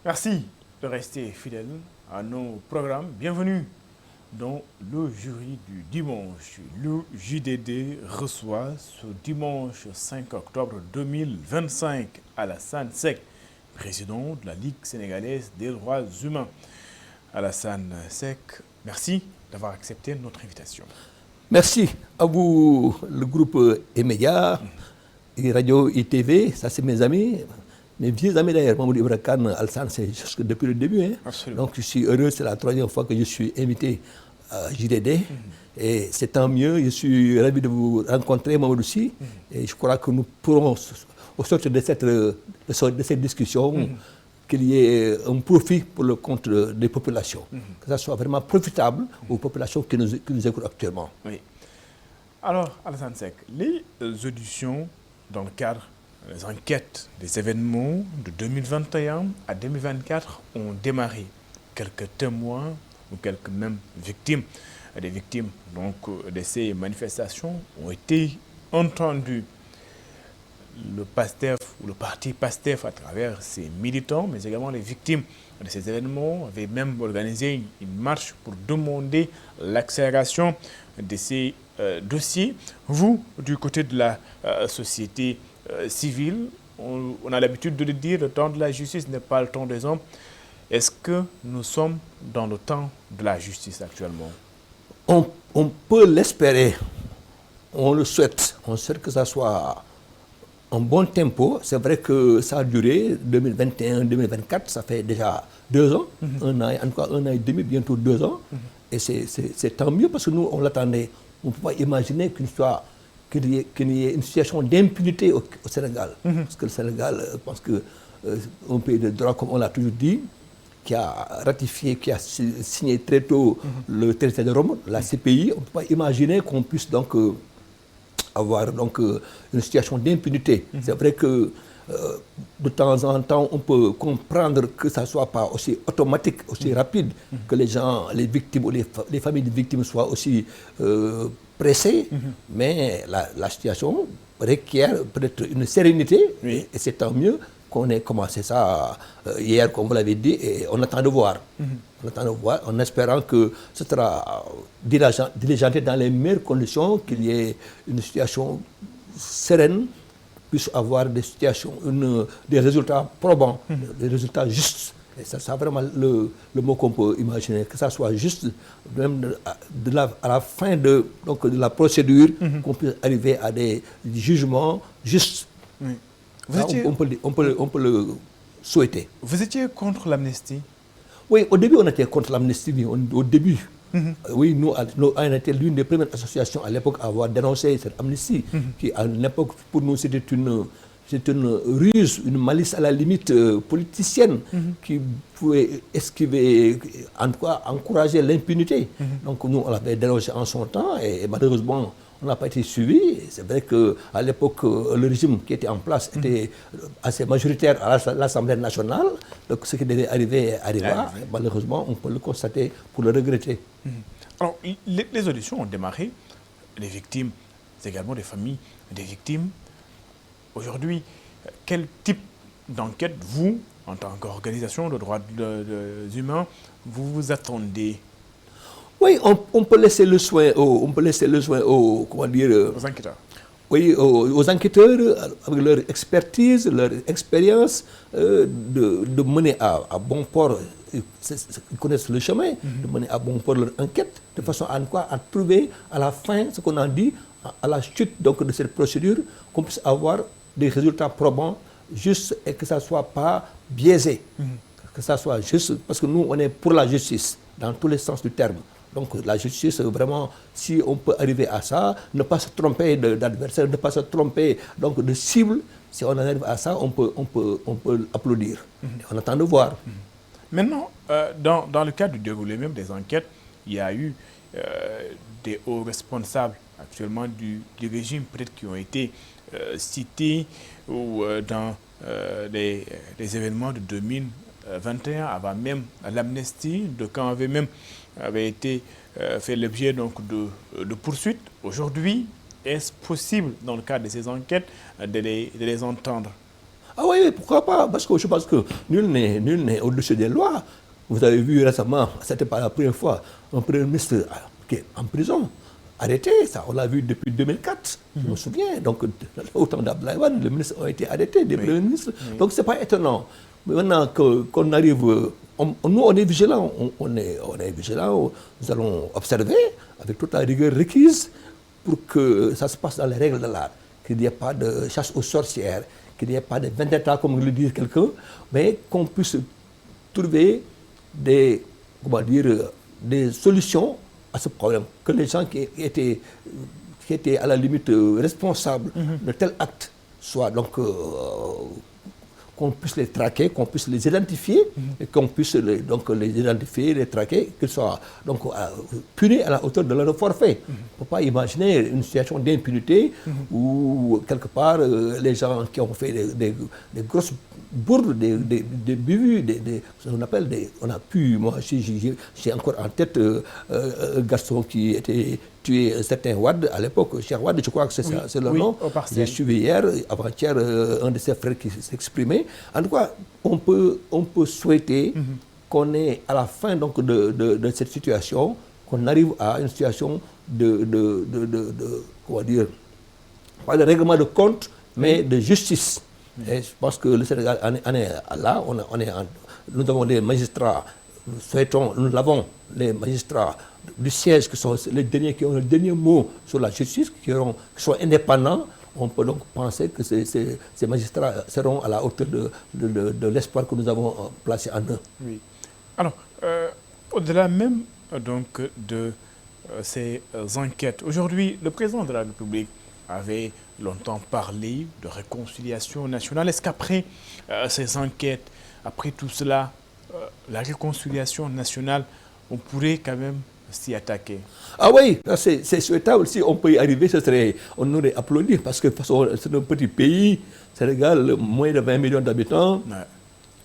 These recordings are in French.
Merci de rester fidèle à nos programmes. Bienvenue dans le jury du dimanche. Le JDD reçoit ce dimanche 5 octobre 2025 Alassane Seck, président de la Ligue sénégalaise des droits humains. Alassane Seck, merci d'avoir accepté notre invitation. Merci à vous, le groupe E-Média, Radio ITV, ça c'est mes amis. Mes vieux amis d'ailleurs, Mamoudou Ibra Kane, Alassane, c'est jusque depuis le début. Donc je suis heureux, c'est la troisième fois que je suis invité à JDD. Et c'est tant mieux, je suis ravi de vous rencontrer, Mamoudou aussi. Et je crois que nous pourrons, au sortir de cette discussion, qu'il y ait un profit pour le compte des populations. Que ça soit vraiment profitable aux populations qui nous écoutent actuellement. Oui. Alors, Alassane Seck, les auditions dans le cadre des enquêtes des événements de 2021 à 2024 ont démarré. Quelques témoins ou quelques même victimes, des victimes donc, de ces manifestations ont été entendues. Le PASTEF ou le parti PASTEF à travers ses militants, mais également les victimes de ces événements avaient même organisé une marche pour demander l'accélération de ces dossiers. Vous, du côté de la société civile, on a l'habitude de le dire, le temps de la justice n'est pas le temps des hommes. Est-ce que nous sommes dans le temps de la justice actuellement? On peut l'espérer, on le souhaite. On souhaite que ça soit en bon tempo. C'est vrai que ça a duré 2021-2024, ça fait déjà 2 ans, un an, en tout cas 1 an et demi, bientôt 2 ans. Et c'est tant mieux parce que nous, on l'attendait. On ne peut pas imaginer qu'il y ait une situation d'impunité au Sénégal. Parce que le Sénégal, je pense que un pays de droit, comme on l'a toujours dit, qui a ratifié, qui a signé très tôt le traité de Rome, la CPI, on ne peut pas imaginer qu'on puisse donc avoir donc, une situation d'impunité. C'est vrai que de temps en temps, on peut comprendre que ça ne soit pas aussi automatique, aussi rapide, que les gens, les victimes ou les familles des victimes soient aussi pressées, mais la situation requiert peut-être une sérénité, et c'est tant mieux qu'on ait commencé ça hier, comme vous l'avez dit, et on attend de voir. On attend de voir, en espérant que ce sera diligenté dans les meilleures conditions, qu'il y ait une situation sereine, puisse avoir des situations, des résultats probants, des résultats justes. Et ça, c'est vraiment le mot qu'on peut imaginer, que ça soit juste, même à la fin de la procédure, qu'on puisse arriver à des jugements justes. Ça, on peut le souhaiter. Vous étiez contre l'amnistie? Oui, au début, on était contre l'amnistie, au début. Oui, nous, on était l'une des premières associations à l'époque à avoir dénoncé cette amnistie, qui à l'époque, pour nous, c'était une ruse, une malice à la limite politicienne, qui pouvait esquiver, en tout cas, encourager l'impunité. Donc nous, on l'avait dénoncé en son temps, et malheureusement, on n'a pas été suivi. C'est vrai qu'à l'époque, le régime qui était en place était assez majoritaire à l'Assemblée nationale. Donc ce qui devait arriver arriva. Malheureusement, on peut le constater pour le regretter. Alors, les auditions ont démarré. Les victimes, c'est également des familles des victimes. Aujourd'hui, quel type d'enquête, vous, en tant qu'organisation de droits humains, vous vous attendez? Oui, on peut laisser le soin aux comment dire, aux enquêteurs. Oui, aux enquêteurs, avec leur expertise, leur expérience, de mener à bon port, ils connaissent le chemin, de mener à bon port leur enquête, de façon à trouver à la fin, ce qu'on a dit, à la chute donc, de cette procédure, qu'on puisse avoir des résultats probants, justes, et que ça ne soit pas biaisé. Que ça soit juste, parce que nous, on est pour la justice, dans tous les sens du terme. Donc la justice, vraiment, si on peut arriver à ça, ne pas se tromper d'adversaire, ne pas se tromper donc, de cible, si on arrive à ça, on peut applaudir. On attend de voir. Maintenant, dans le cadre du déroulé même des enquêtes, il y a eu des hauts responsables actuellement du régime, peut-être qui ont été cités ou dans les événements de 2021, avant même l'amnistie, de quand avait été fait l'objet de poursuites. Aujourd'hui, est-ce possible, dans le cadre de ces enquêtes, de les entendre? Ah oui, pourquoi pas? Parce que je pense que nul n'est au-dessus des lois. Vous avez vu récemment, c'était pas la première fois, un Premier ministre qui est en prison, arrêté, ça on l'a vu depuis 2004, je me souviens. Donc, au temps d'Abdoulaye Wade, les ministres ont été arrêtés, des premiers ministres. Donc, c'est pas étonnant. Mais maintenant qu'on arrive, nous on est vigilants, on est vigilants, nous allons observer avec toute la rigueur requise pour que ça se passe dans les règles de l'art, qu'il n'y ait pas de chasse aux sorcières, qu'il n'y ait pas de vendetta, comme le dit quelqu'un, mais qu'on puisse trouver des solutions à ce problème. Que les gens qui étaient à la limite responsables de tel acte soient donc qu'on puisse les traquer, qu'on puisse les identifier, et qu'on puisse les identifier, les traquer, qu'ils soient donc punis à la hauteur de leur forfait. On ne peut pas imaginer une situation d'impunité où, quelque part, les gens qui ont fait des grosses bourdes, des bévues, on appelle on a pu, moi j'ai encore en tête un garçon qui était tué, un certain Wade à l'époque, Cheikh Wade, je crois que c'est le nom. J'ai suivi hier, avant-hier, un de ses frères qui s'exprimait. En tout cas, on peut souhaiter qu'on ait à la fin donc, de cette situation, qu'on arrive à une situation comment dire, pas de règlement de compte, mais de justice. Et je pense que le Sénégal en est là, nous avons des magistrats, nous avons les magistrats du siège qui sont les derniers qui ont le dernier mot sur la justice, qui sont indépendants. On peut donc penser que ces magistrats seront à la hauteur de l'espoir que nous avons placé en eux. Oui. Alors, au-delà même donc de ces enquêtes, aujourd'hui, le président de la République avait longtemps parlé de réconciliation nationale. Est-ce qu'après ces enquêtes, après tout cela, la réconciliation nationale, on pourrait quand même s'y attaquer? Ah oui, c'est souhaitable. Si on peut y arriver, on aurait applaudi parce que de toute façon, c'est un petit pays, Sénégal, moins de 20 millions d'habitants. Ouais.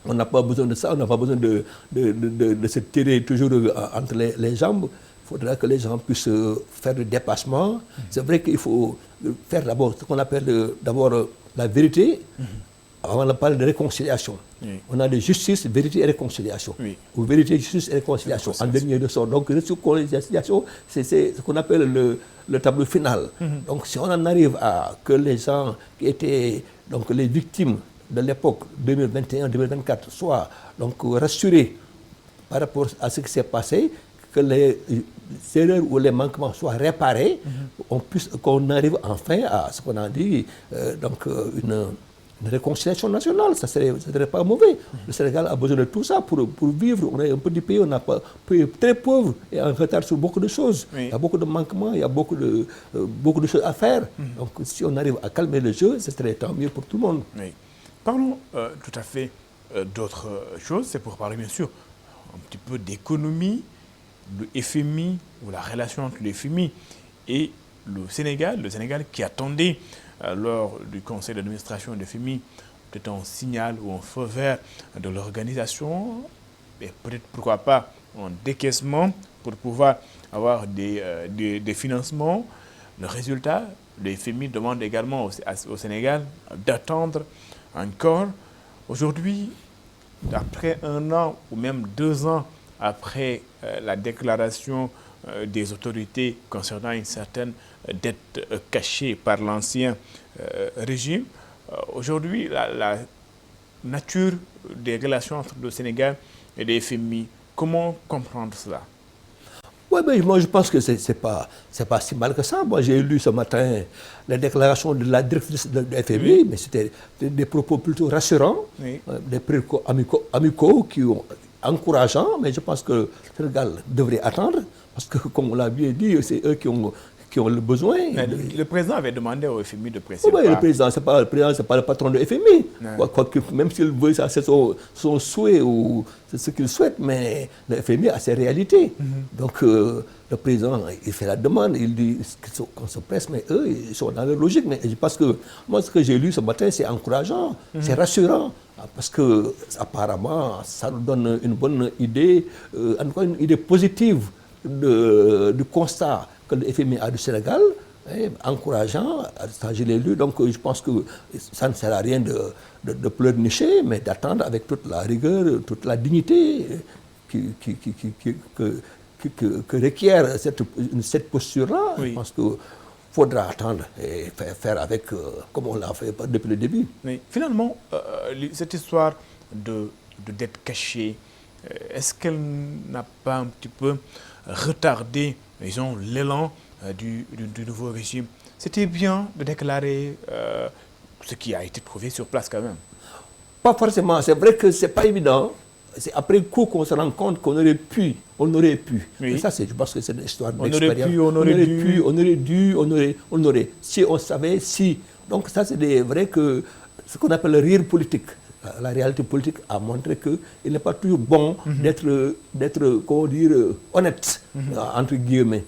On n'a pas besoin de ça, on n'a pas besoin de se tirer toujours entre les jambes. Il faudra que les gens puissent faire le dépassement. C'est vrai qu'il faut faire d'abord ce qu'on appelle d'abord la vérité. Avant de parler de réconciliation. Oui. On a de justice, vérité et réconciliation. Oui. Ou vérité, justice et réconciliation. En dernier de sort. Donc, réconciliation, c'est ce qu'on appelle le tableau final. Donc, si on en arrive à que les gens qui étaient donc, les victimes de l'époque 2021-2024 soient donc rassurés par rapport à ce qui s'est passé, que les erreurs ou les manquements soient réparés, qu'on arrive enfin à ce qu'on a dit, donc une réconciliation nationale, ça ne serait pas mauvais. Le Sénégal a besoin de tout ça pour vivre. On est un petit pays, on est très pauvre et en retard sur beaucoup de choses. Oui. Il y a beaucoup de manquements, il y a beaucoup de choses à faire. Donc si on arrive à calmer le jeu, ce serait tant mieux pour tout le monde. Oui. Parlons tout à fait d'autres choses. C'est pour parler bien sûr un petit peu d'économie, le FMI ou la relation entre le FMI et le Sénégal qui attendait lors du conseil d'administration de FMI peut-être un signal ou un feu vert de l'organisation et peut-être pourquoi pas un décaissement pour pouvoir avoir des financements. Le résultat, le FMI demande également au Sénégal d'attendre encore. Aujourd'hui, après 1 an ou même 2 ans après la déclaration des autorités concernant une certaine dette cachée par l'ancien régime, aujourd'hui, la nature des relations entre le Sénégal et le FMI, comment comprendre cela? Oui, mais moi je pense que c'est pas si mal que ça. Moi j'ai lu ce matin la déclaration de la directrice de FMI, mais c'était des propos plutôt rassurants, des propos amicaux qui ont encourageants, mais je pense que le Sénégal devrait attendre, parce que comme on l'a bien dit, c'est eux qui ont le besoin. Le président avait demandé au FMI de presser. Oui, le président, c'est pas le patron de FMI. Même s'il veut ça, c'est son souhait ou c'est ce qu'il souhaite, mais le FMI a ses réalités. Donc le président, il fait la demande, il dit qu'on se presse, mais eux, ils sont dans leur logique. Mais je pense que moi, ce que j'ai lu ce matin, c'est encourageant, c'est rassurant. Parce que apparemment, ça nous donne une bonne idée, en tout cas une idée positive du constat que le FMI a du Sénégal, encourageant, ça je l'ai lu, donc je pense que ça ne sert à rien de pleurnicher, mais d'attendre avec toute la rigueur, toute la dignité que requiert cette posture-là. Oui. Je pense qu'il faudra attendre et faire avec comme on l'a fait depuis le début. Mais finalement, cette histoire de dette cachée, est-ce qu'elle n'a pas un petit peu retardé, disons, l'élan du nouveau régime? C'était bien de déclarer ce qui a été prouvé sur place quand même. Pas forcément, c'est vrai que ce n'est pas évident. C'est après coup qu'on se rend compte qu'on aurait pu, on aurait pu. Oui. Et ça, je pense que c'est une histoire On d'expérience. aurait pu, on aurait dû. On aurait dû, on aurait. Si on savait, si. Donc ça, c'est vrai que ce qu'on appelle le rire politique. La réalité politique a montré qu'il n'est pas toujours bon d'être, comment dire, honnête, entre guillemets.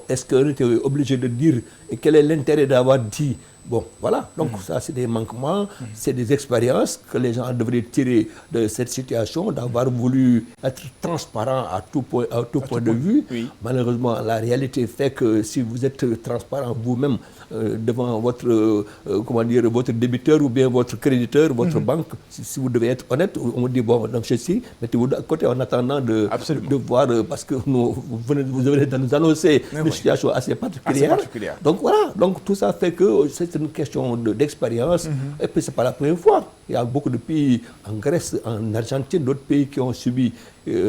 Est-ce qu'on était obligé de dire quel est l'intérêt d'avoir dit? Bon, voilà. Donc ça, c'est des manquements, c'est des expériences que les gens devraient tirer de cette situation, d'avoir voulu être transparent à tout point de vue. Oui. Malheureusement, la réalité fait que si vous êtes transparent vous-même devant votre, comment dire, votre débiteur ou bien votre créditeur, votre banque, si vous devez être honnête, on vous dit, bon, donc ceci, mettez-vous à côté en attendant de voir, parce que vous venez de nous annoncer une situation assez particulière. Donc voilà, donc tout ça fait que c'est une question d'expérience, et puis c'est pas la première fois. Il y a beaucoup de pays, en Grèce, en Argentine, d'autres pays qui ont subi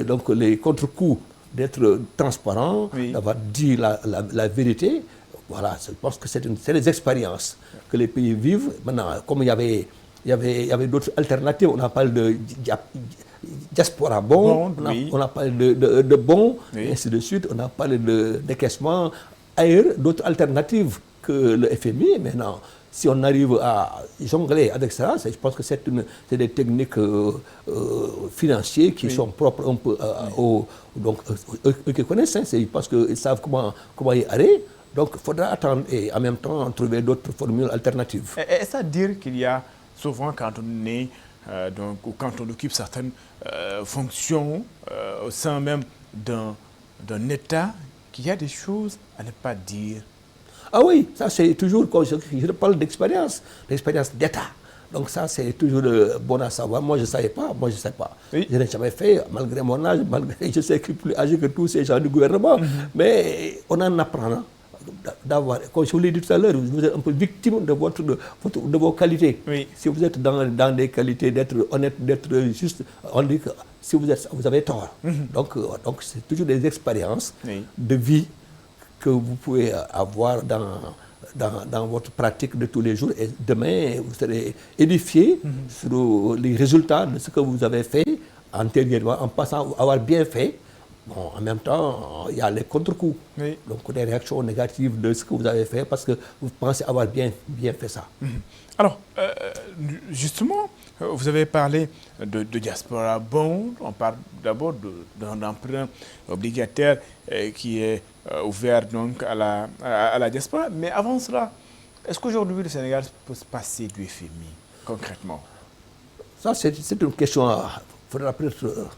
donc les contre-coups d'être transparents, d'avoir dit la vérité. Voilà, je pense que c'est des expériences que les pays vivent. Maintenant, comme il y avait d'autres alternatives, on a parlé de diaspora bon, on a parlé de bon, et ainsi de suite, on a parlé de décaissement ailleurs, d'autres alternatives que le FMI. Maintenant, si on arrive à jongler avec ça, je pense que c'est des techniques financières qui sont propres un peu donc eux qui connaissent, parce qu'ils savent comment y aller. Donc il faudra attendre et en même temps trouver d'autres formules alternatives. Est-ce à dire qu'il y a souvent, quand on est ou quand on occupe certaines fonctions au sein même d'un État, qu'il y a des choses à ne pas dire? Ah oui, ça c'est toujours, quand je parle d'expérience d'État. Donc ça c'est toujours bon à savoir. Moi je ne savais pas, je ne sais pas. Oui. Je n'ai jamais fait, malgré mon âge, malgré je sais que je suis plus âgé que tous ces gens du gouvernement. Mais on en apprend d'avoir, comme je vous l'ai dit tout à l'heure, vous êtes un peu victime de vos qualités. Oui. Si vous êtes dans des qualités d'être honnête, d'être juste, on dit que si vous avez tort. Donc c'est toujours des expériences de vie que vous pouvez avoir dans votre pratique de tous les jours. Et demain, vous serez édifié sur les résultats de ce que vous avez fait antérieurement, en passant à avoir bien fait. Bon, en même temps, il y a les contre-coups. Oui. Donc, des réactions négatives de ce que vous avez fait parce que vous pensez avoir bien fait ça. Alors, justement, vous avez parlé de diaspora bond. On parle d'abord d'un emprunt obligataire qui est ouvert donc à la diaspora. Mais avant cela, est-ce qu'aujourd'hui le Sénégal peut se passer du FMI concrètement? Ça, c'est une question. Il faudra peut-être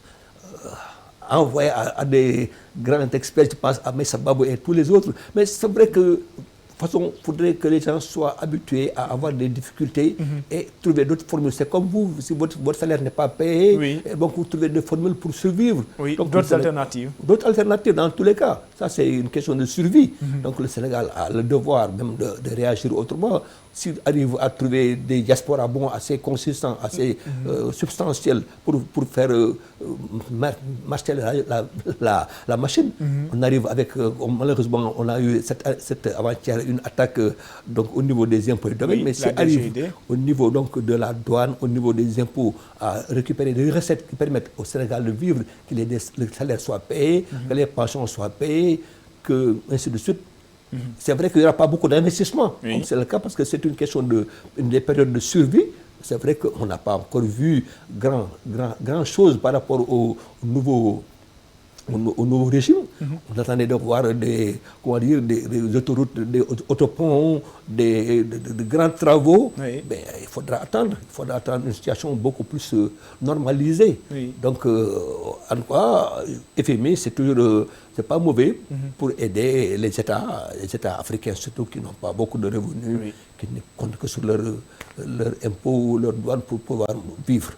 envoyer à des grands experts, je pense à Messa Babou et tous les autres. Mais c'est vrai que de toute façon, il faudrait que les gens soient habitués à avoir des difficultés et trouver d'autres formules. C'est comme vous, si votre salaire n'est pas payé, donc vous trouvez des formules pour survivre. Oui, d'autres alternatives. D'autres alternatives dans tous les cas. Ça, c'est une question de survie. Donc le Sénégal a le devoir même de réagir autrement. S'il arrive à trouver des diasporas bons assez consistants, assez substantiels pour faire marcher la machine, on arrive avec, malheureusement, on a eu cette avant-hier une attaque donc, au niveau des impôts et domaines, mais s'il arrive au niveau donc, de la douane, au niveau des impôts, à récupérer des recettes qui permettent au Sénégal de vivre, que le salaire soit payé, que les pensions soient payées, que ainsi de suite. C'est vrai qu'il n'y aura pas beaucoup d'investissement, comme c'est le cas, parce que c'est une question des périodes de survie. C'est vrai qu'on n'a pas encore vu grand chose par rapport au nouveau régime. On attendait de voir des autoroutes, des autoponts, de grands travaux. Mais il faudra attendre une situation beaucoup plus normalisée. Donc, en tout cas, FMI, c'est c'est pas mauvais pour aider les États africains, surtout qui n'ont pas beaucoup de revenus, qui ne comptent que sur leur impôt, leur douane pour pouvoir vivre.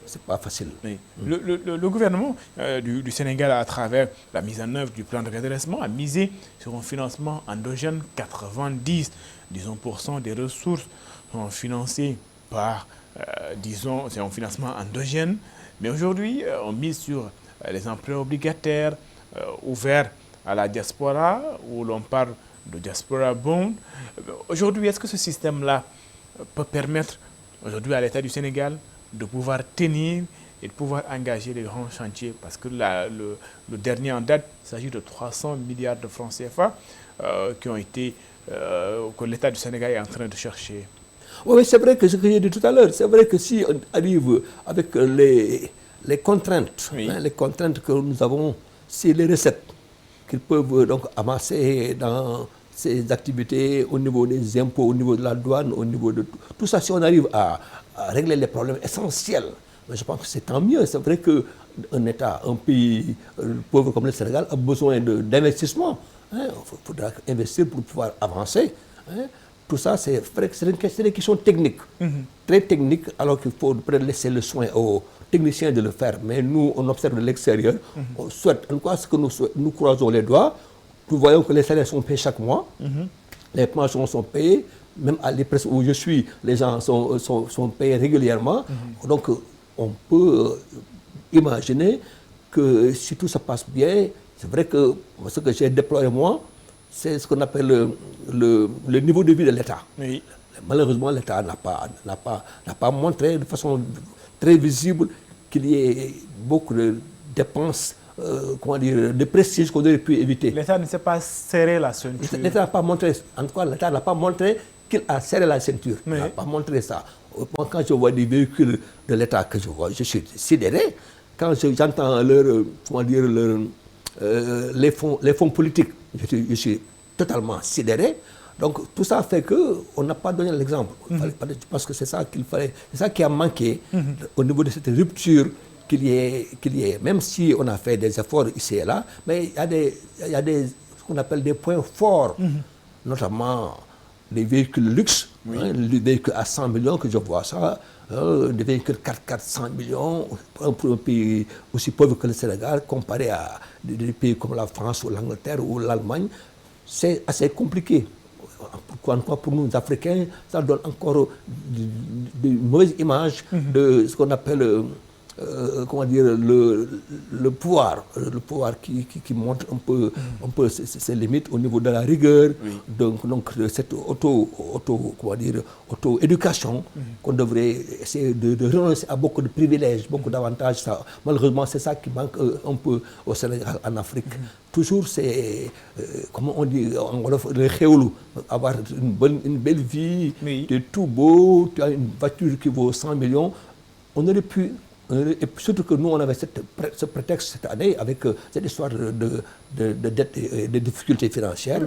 C'est pas facile. Le gouvernement du Sénégal, à travers la mise en œuvre du plan de redressement, a misé sur un financement endogène. 90% des ressources sont financées par, c'est un financement endogène. Mais aujourd'hui, on mise sur les emprunts obligataires ouverts à la diaspora, où l'on parle de diaspora bond. Aujourd'hui, est-ce que ce système-là peut permettre aujourd'hui à l'État du Sénégal de pouvoir tenir et de pouvoir engager les grands chantiers? Parce que le dernier en date, il s'agit de 300 milliards de francs CFA que l'État du Sénégal est en train de chercher. Oui, c'est vrai que ce que j'ai dit tout à l'heure, c'est vrai que si on arrive avec les contraintes, les contraintes que nous avons, c'est les recettes qu'ils peuvent donc amasser dans ces activités au niveau des impôts, au niveau de la douane, au niveau de tout ça. Si on arrive à régler les problèmes essentiels, mais je pense que c'est tant mieux. C'est vrai qu'un État, un pays pauvre comme le Sénégal a besoin d'investissement. Il faudra investir pour pouvoir avancer. Tout ça, c'est des questions techniques, très techniques, alors qu'il faut laisser le soin aux techniciens de le faire. Mais nous, on observe de l'extérieur, on souhaite, en quoi ce que nous croisons les doigts, nous voyons que les salaires sont payés chaque mois, les pensions sont payées, même à l'EPRES où je suis, les gens sont payés régulièrement. Donc, on peut imaginer que si tout se passe bien, c'est vrai que ce que j'ai déployé moi, c'est ce qu'on appelle le niveau de vie de l'État. Malheureusement, l'État n'a pas montré de façon très visible qu'il y ait beaucoup de dépenses, de prestige qu'on aurait pu éviter. L'État ne s'est pas serré la ceinture. L'État n'a pas montré, en tout cas, l'État n'a pas montré qu'il a serré la ceinture. Il n'a pas montré ça. Moi, quand je vois des véhicules de l'État que je vois, je suis sidéré. Quand j'entends les fonds politiques, je suis totalement sidéré. Donc tout ça fait qu'on n'a pas donné l'exemple. Parce que c'est ça qu'il fallait, c'est ça qui a manqué au niveau de cette rupture qu'il y ait, même si on a fait des efforts ici et là, mais il y a ce qu'on appelle des points forts, notamment les véhicules luxe, les véhicules à 100 millions que je vois ça, des véhicules 4x4 100 millions, pour un pays aussi pauvre que le Sénégal, comparé à des pays comme la France ou l'Angleterre ou l'Allemagne, c'est assez compliqué. Pour nous, Africains, ça donne encore une mauvaise image de ce qu'on appelle le pouvoir qui montre un peu ses limites au niveau de la rigueur, donc cette auto-éducation qu'on devrait essayer de renoncer à beaucoup de privilèges, beaucoup d'avantages. Malheureusement, c'est ça qui manque un peu au Sénégal, en Afrique. Toujours, c'est, comment on dit, le khéoulou, avoir une belle vie, tu es tout beau, tu as une voiture qui vaut 100 millions. On aurait pu, et surtout que nous, on avait ce prétexte cette année avec cette histoire de dette et de difficultés financières.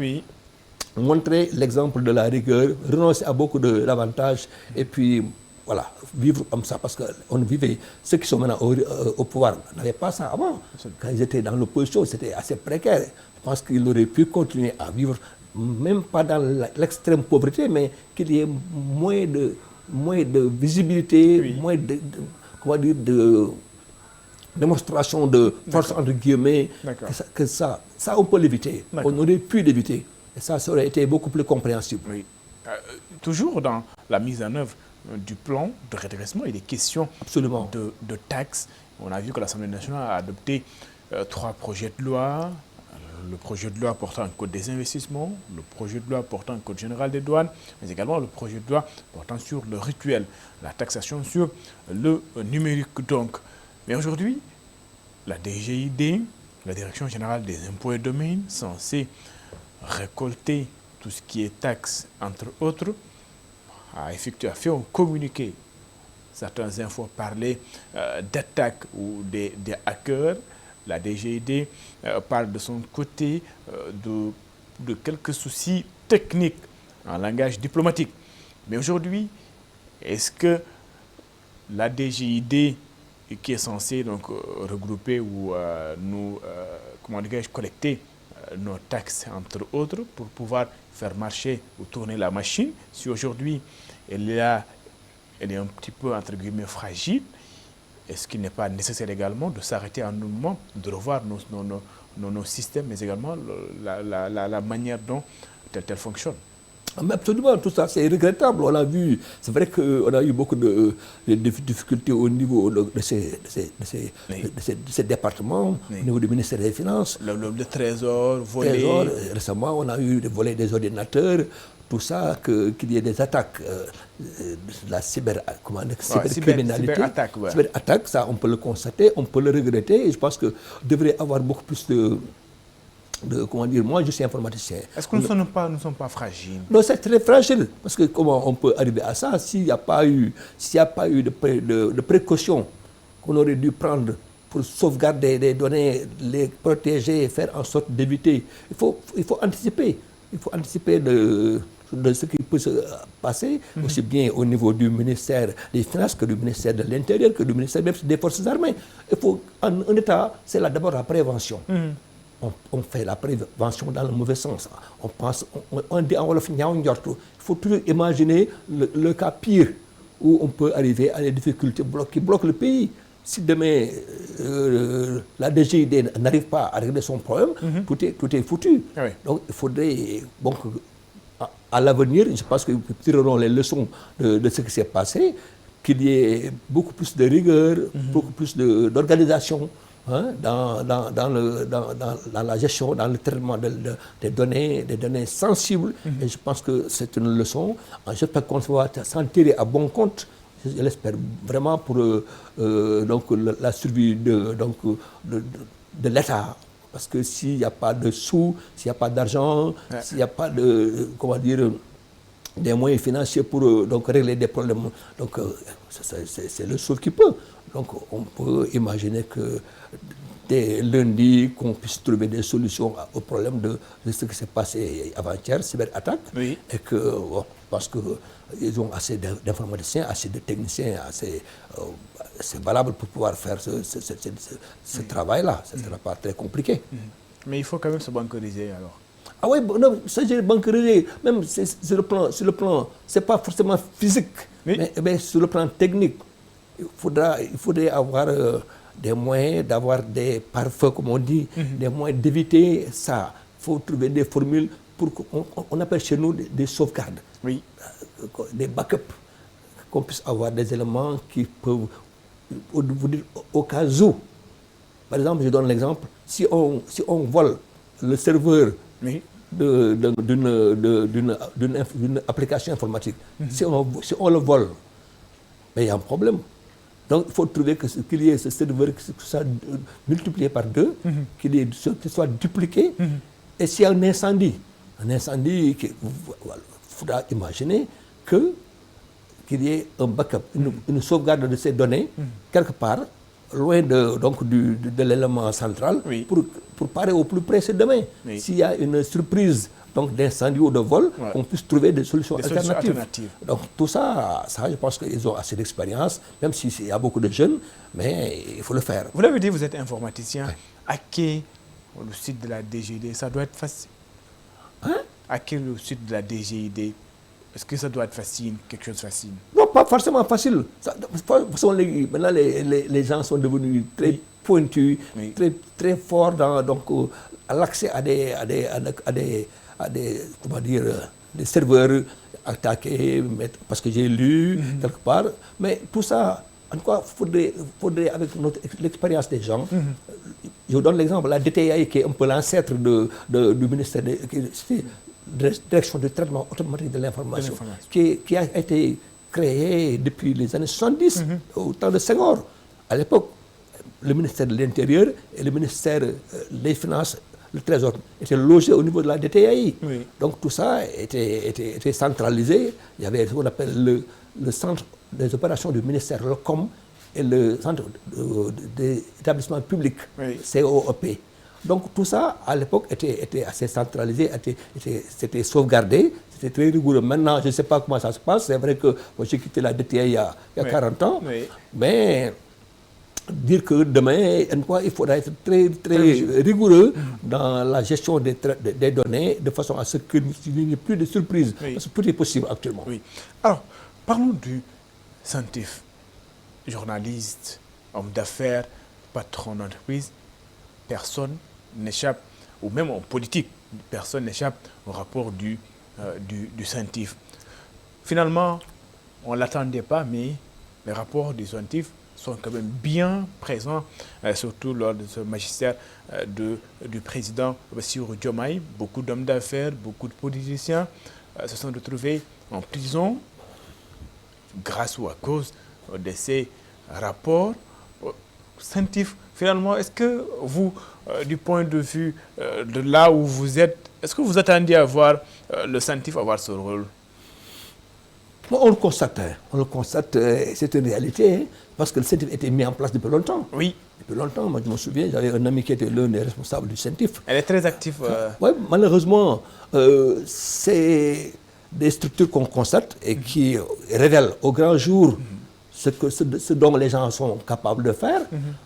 Montrer l'exemple de la rigueur, renoncer à beaucoup d'avantages et puis voilà, vivre comme ça, parce qu'on vivait, ceux qui sont maintenant au pouvoir n'avaient pas ça avant. Quand ils étaient dans l'opposition, c'était assez précaire. Je pense qu'ils auraient pu continuer à vivre, même pas dans l'extrême pauvreté, mais qu'il y ait moins de visibilité, moins de démonstration de force, entre guillemets, que ça on peut l'éviter. On aurait pu l'éviter. Et ça aurait été beaucoup plus compréhensible. Toujours dans la mise en œuvre du plan de redressement, il est question de taxes. On a vu que l'Assemblée nationale a adopté 3 projets de loi. Le projet de loi portant un code des investissements, le projet de loi portant un code général des douanes, mais également le projet de loi portant sur le rituel, la taxation sur le numérique. Donc, mais aujourd'hui, la DGID, la Direction générale des impôts et domaines, censée récolter tout ce qui est taxes, entre autres, a fait un communiqué. Certains infos parlaient d'attaques ou des hackers. La DGID parle de son côté de quelques soucis techniques en langage diplomatique. Mais aujourd'hui, est-ce que la DGID qui est censé donc regrouper ou nous, comment dirais-je, collecter nos taxes, entre autres, pour pouvoir faire marcher ou tourner la machine. Si aujourd'hui, elle est un petit peu, entre guillemets, fragile, est-ce qu'il n'est pas nécessaire également de s'arrêter à un moment, de revoir nos systèmes, mais également la manière dont tel fonctionne? Mais absolument, tout ça, c'est regrettable. On a vu, c'est vrai qu'on a eu beaucoup de difficultés au niveau de ces départements, au niveau du ministère des Finances. Le Trésor, volé. Récemment, on a eu des volets des ordinateurs, tout ça, qu'il y ait des attaques, la cybercriminalité. Cyberattaque, ça, on peut le constater, on peut le regretter. Et je pense qu'il devrait y avoir beaucoup plus comment dire, moi je suis informaticien. Est-ce que nous ne sommes pas fragiles? Non, c'est très fragile. Parce que comment on peut arriver à ça s'il n'y a pas eu de précautions qu'on aurait dû prendre pour sauvegarder les données, les protéger, faire en sorte d'éviter. Il faut anticiper. Il faut anticiper de ce qui peut se passer, aussi bien au niveau du ministère des Finances que du ministère de l'Intérieur, que du ministère même des Forces armées. Il faut, en État, c'est d'abord la prévention. On fait la prévention dans le mauvais sens. On pense, on dit en Wolof, il faut toujours imaginer le cas pire où on peut arriver à des difficultés qui bloquent le pays. Si demain la DGID n'arrive pas à régler son problème, tout est foutu. Ah oui. Donc il faudrait, à l'avenir, je pense qu'ils tireront les leçons de ce qui s'est passé, qu'il y ait beaucoup plus de rigueur, beaucoup plus d'organisation. Dans la gestion, dans le traitement des données sensibles. Et je pense que c'est une leçon. J'espère qu'on va s'en tirer à bon compte. Je l'espère vraiment pour la survie de l'État. Parce que s'il n'y a pas de sous, s'il n'y a pas d'argent, s'il n'y a pas des moyens financiers pour régler des problèmes, c'est le seul qui peut. Donc on peut imaginer que dès lundi, qu'on puisse trouver des solutions au problème de ce qui s'est passé avant-hier, cyberattaque, et que, parce qu'ils ont assez d'informaticiens, assez de techniciens, c'est valable pour pouvoir faire ce travail-là. Ce ne sera pas très compliqué. Mais il faut quand même se bancariser alors. Ah oui, non, ça j'ai bancarisé, même sur le plan, c'est pas forcément physique, mais sur le plan technique. Il faudrait avoir des moyens, d'avoir des pare-feux, comme on dit, des moyens d'éviter ça. Il faut trouver des formules pour qu'on appelle chez nous des sauvegardes, des backups, qu'on puisse avoir des éléments qui peuvent, au cas où. Par exemple, je donne l'exemple, si on vole le serveur d'une application informatique, si on le vole, mais il y a un problème. Donc il faut trouver qu'il y ait ce serveur qui soit multiplié par 2, qu'il soit dupliqué. Et s'il y a un incendie, il faudra imaginer qu'il y ait un backup, une sauvegarde de ces données, quelque part, loin de l'élément central, pour parer au plus près demain. S'il y a une surprise d'incendie ou de vol, on puisse trouver des solutions alternatives. Donc tout ça, je pense qu'ils ont assez d'expérience, même s'il y a beaucoup de jeunes, mais il faut le faire. Vous l'avez dit, vous êtes informaticien. Hacker le site de la DGID, ça doit être facile. Hacker le site de la DGID, est-ce que ça doit être facile, quelque chose de facile? Non, pas forcément facile. Maintenant, les gens sont devenus très pointus, très forts à l'accès à des serveurs attaqués, parce que j'ai lu quelque part. Mais tout ça, en tout cas, faudrait avec l'expérience des gens. Je vous donne l'exemple, la DTAI, qui est un peu l'ancêtre du ministère de Direction du traitement automatique de l'information, qui a été créée depuis les années 70, au temps de Senghor. À l'époque, le ministère de l'Intérieur et le ministère des Finances, le Trésor, étaient logés au niveau de la DTAI. Donc tout ça était centralisé. Il y avait ce qu'on appelle le centre des opérations du ministère, le COM, et le centre des établissements publics, COEP. Donc tout ça, à l'époque, était assez centralisé, c'était sauvegardé, c'était très rigoureux. Maintenant, je ne sais pas comment ça se passe. C'est vrai que moi, j'ai quitté la DTAI il y a 40 ans, mais dire que demain, il faudra être très, très rigoureux dans la gestion des données, de façon à ce qu'il n'y ait plus de surprises. Oui. Parce que tout est possible actuellement. Oui. Alors, parlons du CENTIF. Journaliste, homme d'affaires, patron d'entreprise, personne n'échappe, ou même en politique, personne n'échappe au rapport du CENTIF. Finalement, on ne l'attendait pas, mais les rapports du CENTIF sont quand même bien présents, surtout lors de ce magistère du président Bassirou Diomaye. Beaucoup d'hommes d'affaires, beaucoup de politiciens se sont retrouvés en prison grâce ou à cause de ces rapports. CENTIF, finalement, est-ce que vous, du point de vue de là où vous êtes, est-ce que vous attendiez à voir le CENTIF avoir ce rôle? Bon, on le constate, c'est une réalité, hein, parce que le CENTIF était mis en place depuis longtemps. Oui. Depuis longtemps, moi je me souviens, j'avais un ami qui était l'un des responsables du CENTIF. Elle est très active. Oui, malheureusement, c'est des structures qu'on constate et qui révèlent au grand jour ce dont les gens sont capables de faire,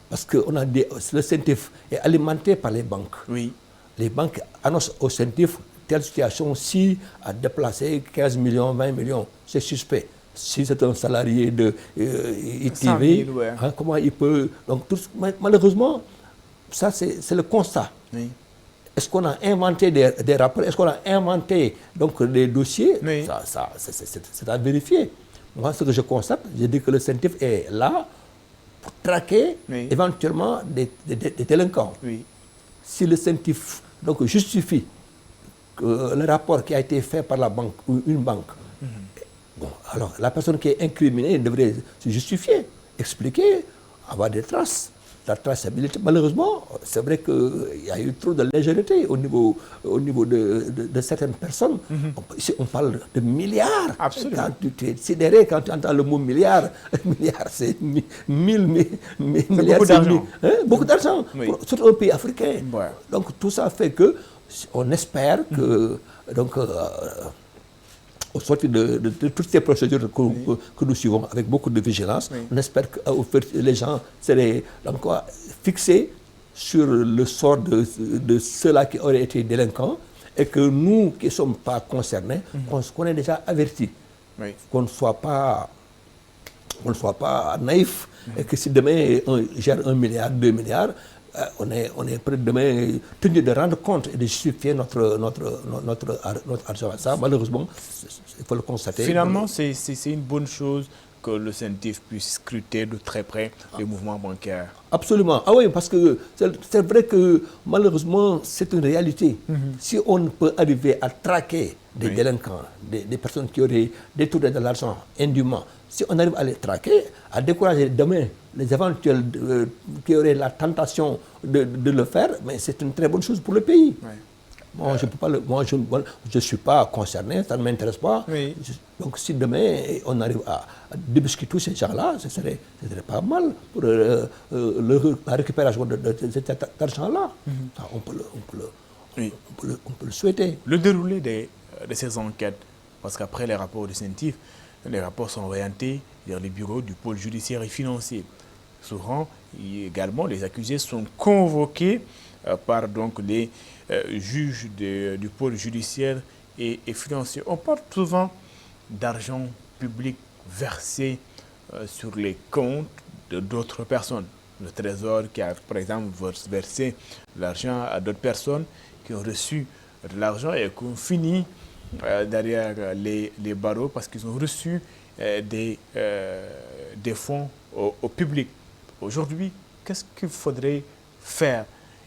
parce que le CENTIF est alimenté par les banques. Oui. Les banques annoncent au CENTIF telle situation-ci à déplacer 15 millions, 20 millions, c'est suspect. Si c'est un salarié de ITV, ouais. Comment il peut... Donc, malheureusement, ça c'est le constat. Oui. Est-ce qu'on a inventé des rapports? Est-ce qu'on a inventé donc, des dossiers? Oui. C'est à vérifier. Moi, ce que je constate, je dis que le CENTIF est là pour traquer éventuellement des délinquants. Oui. Si le CENTIF donc, justifie que le rapport qui a été fait par la banque ou une banque, bon, alors la personne qui est incriminée devrait se justifier, expliquer, avoir des traces. La traçabilité, malheureusement, c'est vrai qu'il y a eu trop de légèreté au niveau de certaines personnes. Ici, on parle de milliards. Absolument. Quand tu es sidéré, quand tu entends le mot milliard, milliard, c'est milliards. Beaucoup d'argent. Beaucoup d'argent, surtout un pays africain. Ouais. Donc tout ça fait que on espère que donc, au sortir de toutes ces procédures que nous suivons avec beaucoup de vigilance, on espère que les gens seraient encore fixés sur le sort de ceux-là qui auraient été délinquants et que nous qui ne sommes pas concernés, qu'on est déjà avertis, qu'on ne soit pas naïf et que si demain on gère 1 milliard, 2 milliards, on est prêt demain tenu de rendre compte et de justifier notre argent. Ça, malheureusement, il faut le constater. Finalement, c'est une bonne chose que le CENTIF puisse scruter de très près les mouvements bancaires. Absolument. Ah oui, parce que c'est vrai que malheureusement, c'est une réalité. Si on peut arriver à traquer des délinquants, des personnes qui auraient détourné de l'argent indûment, si on arrive à les traquer, à décourager demain les éventuels qui auraient la tentation de le faire, mais c'est une très bonne chose pour le pays. Moi, je ne suis pas concerné, ça ne m'intéresse pas. Donc, si demain, on arrive à débusquer tous ces gens-là, ce serait pas mal pour la récupération de cet argent-là. On peut le souhaiter. Le déroulé de ces enquêtes, parce qu'après les rapports du CENTIF, les rapports sont orientés vers les bureaux du pôle judiciaire et financier. Souvent, également, les accusés sont convoqués par donc, les juges du pôle judiciaire et financier. On parle souvent d'argent public versé sur les comptes d'autres personnes. Le Trésor qui a, par exemple, versé l'argent à d'autres personnes qui ont reçu de l'argent et qui ont fini derrière les barreaux parce qu'ils ont reçu des fonds au public. Aujourd'hui, qu'est-ce qu'il faudrait faire?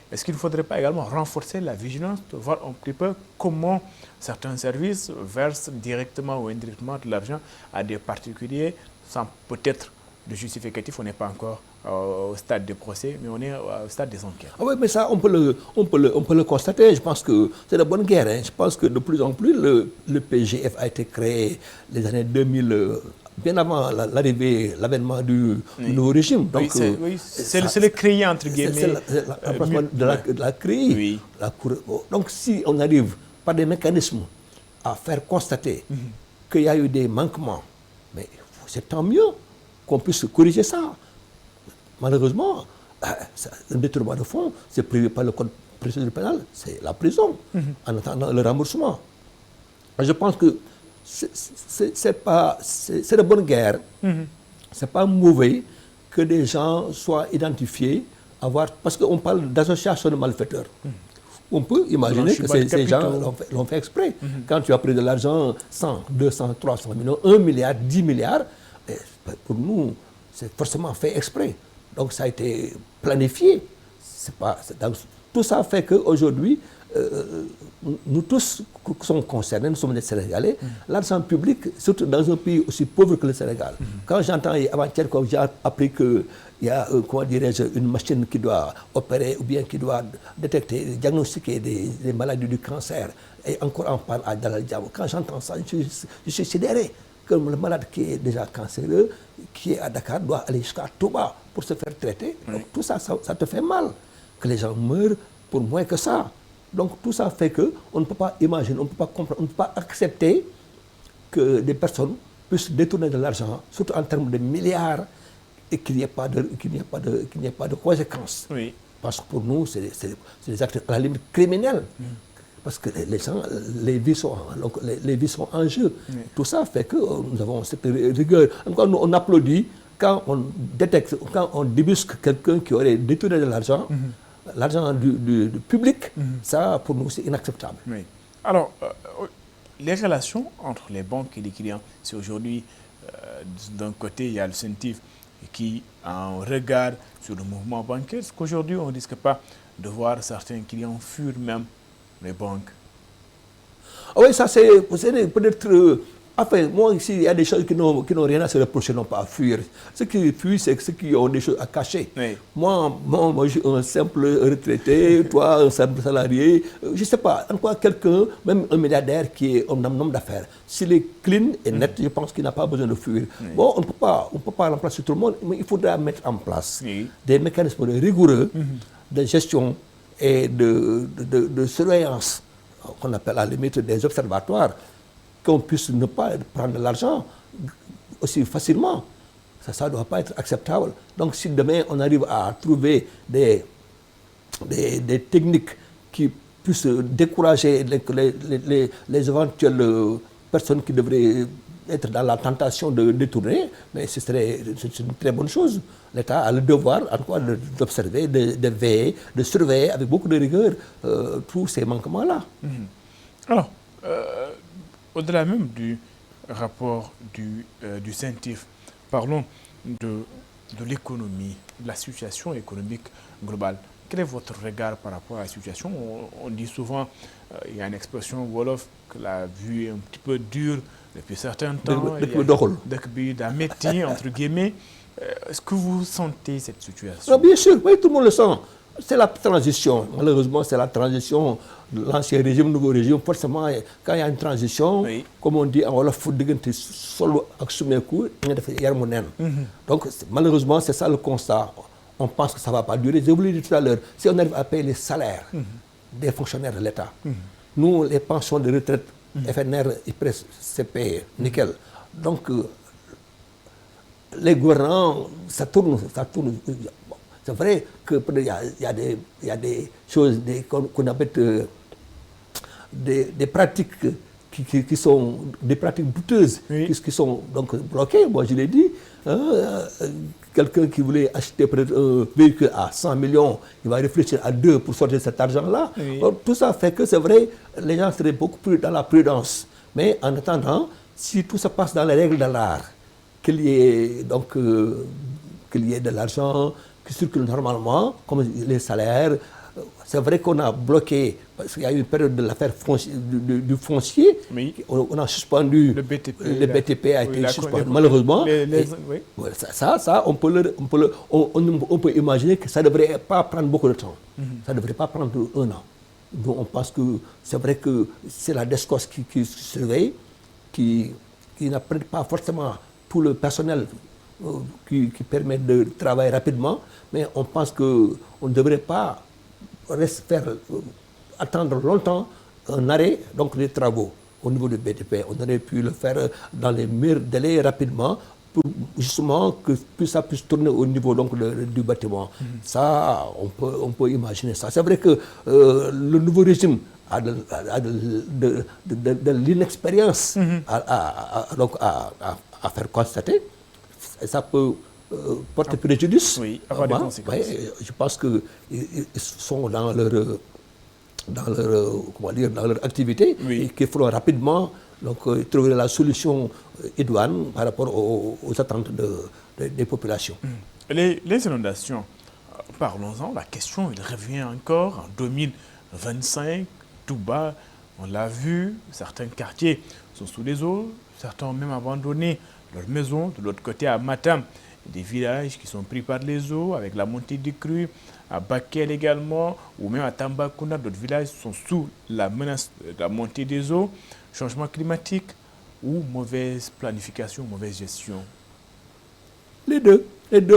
Est-ce qu'il ne faudrait pas également renforcer la vigilance, de voir un petit peu comment certains services versent directement ou indirectement de l'argent à des particuliers sans peut-être de justificatif? On n'est pas encore au stade des procès, mais on est au stade des enquêtes. Ah oui, mais ça, on peut le constater. Je pense que c'est la bonne guerre. Hein. Je pense que de plus en plus, le PGF a été créé les années 2000, bien avant l'avènement du nouveau régime. Donc, c'est le CREI, entre guillemets. C'est l'emplacement de la CREI. Oui. Donc, si on arrive par des mécanismes à faire constater qu'il y a eu des manquements, mais c'est tant mieux qu'on puisse corriger ça. malheureusement, un détournement de fonds, c'est prévu par le code procédure pénale, c'est la prison, en attendant le remboursement. Je pense que c'est de bonne guerre, c'est pas mauvais que des gens soient identifiés, parce qu'on parle d'association de malfaiteurs. On peut imaginer que ces gens l'ont fait exprès. Quand tu as pris de l'argent, 100, 200, 300 millions, 1 milliard, 10 milliards, pour nous, c'est forcément fait exprès. Donc ça a été planifié. Donc, tout ça fait qu'aujourd'hui, nous tous qui sommes concernés, nous sommes des Sénégalais, l'argent public, surtout dans un pays aussi pauvre que le Sénégal. Quand j'entends avant-hier, quand j'ai appris qu'il y a, une machine qui doit opérer ou bien qui doit détecter, diagnostiquer des maladies du cancer, et encore en panne à Dalal Diabo, quand j'entends ça, je suis sidéré que le malade qui est déjà cancéreux, qui est à Dakar, doit aller jusqu'à Touba pour se faire traiter. Donc tout ça, ça te fait mal. Que les gens meurent pour moins que ça. Donc tout ça fait qu'on ne peut pas imaginer, on ne peut pas comprendre, on ne peut pas accepter que des personnes puissent détourner de l'argent, surtout en termes de milliards, et qu'il n'y ait pas de conséquences. Oui. Parce que pour nous, c'est des actes à la limite criminels. Parce que les gens, les vies sont en jeu. Oui. Tout ça fait que nous avons cette rigueur. Encore, on applaudit quand on détecte, quand on débusque quelqu'un qui aurait détourné de l'argent. L'argent du public, ça, pour nous, c'est inacceptable. Oui. Alors, les relations entre les banques et les clients, c'est aujourd'hui, d'un côté, il y a le CENTIF qui a un regard sur le mouvement bancaire. Est-ce qu'aujourd'hui, on ne risque pas de voir certains clients fuir même les banques? Oui, ça, c'est peut-être... Enfin, moi, ici, il y a des choses qui n'ont rien à se reprocher, non pas à fuir. Ceux qui fuient, c'est ceux qui ont des choses à cacher. Oui. Moi, je suis un simple retraité, toi, un simple salarié. Je ne sais pas, en quoi quelqu'un, même un milliardaire qui est un homme d'affaires, s'il est clean et net, je pense qu'il n'a pas besoin de fuir. Oui. Bon, on ne peut pas remplacer tout le monde, mais il faudra mettre en place des mécanismes rigoureux de gestion et de surveillance, qu'on appelle à la limite des observatoires, qu'on puisse ne pas prendre de l'argent aussi facilement. Ça ne doit pas être acceptable. Donc si demain on arrive à trouver des techniques qui puissent décourager les éventuelles personnes qui devraient être dans la tentation de détourner, mais c'est une très bonne chose. L'État a le devoir d'observer, de veiller, de surveiller avec beaucoup de rigueur tous ces manquements-là. Alors, au-delà même du rapport du CENTIF, parlons de l'économie, de la situation économique globale. Quel est votre regard par rapport à la situation? On dit souvent, il y a une expression wolof que la vue est un petit peu dure depuis certains temps. Depuis d'Ameti, entre guillemets. Est-ce que vous sentez cette situation? Non, bien sûr, oui, tout le monde le sent. C'est la transition. Malheureusement, c'est la transition de l'ancien régime, nouveau régime. Forcément, quand il y a une transition, oui, comme on dit en Wolof, donc malheureusement, c'est ça le constat. On pense que ça ne va pas durer. Je vous l'ai dit tout à l'heure, si on arrive à payer les salaires des fonctionnaires de l'État, nous, les pensions de retraite, FNR, IPRES, c'est payé, nickel. Donc, les gouvernants, ça tourne. C'est vrai qu'il y a des choses qu'on appelle des pratiques qui sont des pratiques douteuses, oui, qui sont donc bloquées. Moi, je l'ai dit, quelqu'un qui voulait acheter peut-être un véhicule à 100 millions, il va réfléchir à 2 pour sortir cet argent-là. Oui. Donc, tout ça fait que c'est vrai, les gens seraient beaucoup plus dans la prudence. Mais en attendant, si tout se passe dans les règles de l'art, qu'il y ait de l'argent qui circule normalement, comme les salaires. C'est vrai qu'on a bloqué, parce qu'il y a eu une période de l'affaire du foncier, oui, on a suspendu, le BTP a été suspendu, malheureusement. Oui. Ça, on peut imaginer que ça ne devrait pas prendre beaucoup de temps. Ça ne devrait pas prendre 1 an. Donc on pense que c'est vrai que c'est la DSCOS qui surveille, qui n'apprête pas forcément tout le personnel qui permet de travailler rapidement, mais on pense qu'on ne devrait pas attendre longtemps un arrêt donc des travaux au niveau du BTP. On aurait pu le faire dans les meilleurs délais rapidement pour justement que ça puisse tourner au niveau donc du bâtiment. Ça, on peut imaginer ça. C'est vrai que le nouveau régime a de l'inexpérience à faire constater. Et ça peut porter préjudice. Oui, avoir des conséquences. Ouais, je pense qu'ils sont dans leur dans leur activité, Oui. et qu'il faut rapidement trouver la solution idoine par rapport aux attentes des populations. Les inondations, parlons-en, la question il revient encore en 2025, tout bas, on l'a vu, certains quartiers sont sous les eaux, certains ont même abandonné leurs maisons. De l'autre côté, à Matam, des villages qui sont pris par les eaux avec la montée des crues, à Bakel également, ou même à Tambacounda, d'autres villages sont sous la menace de la montée des eaux, changement climatique ou mauvaise planification, mauvaise gestion. Les deux,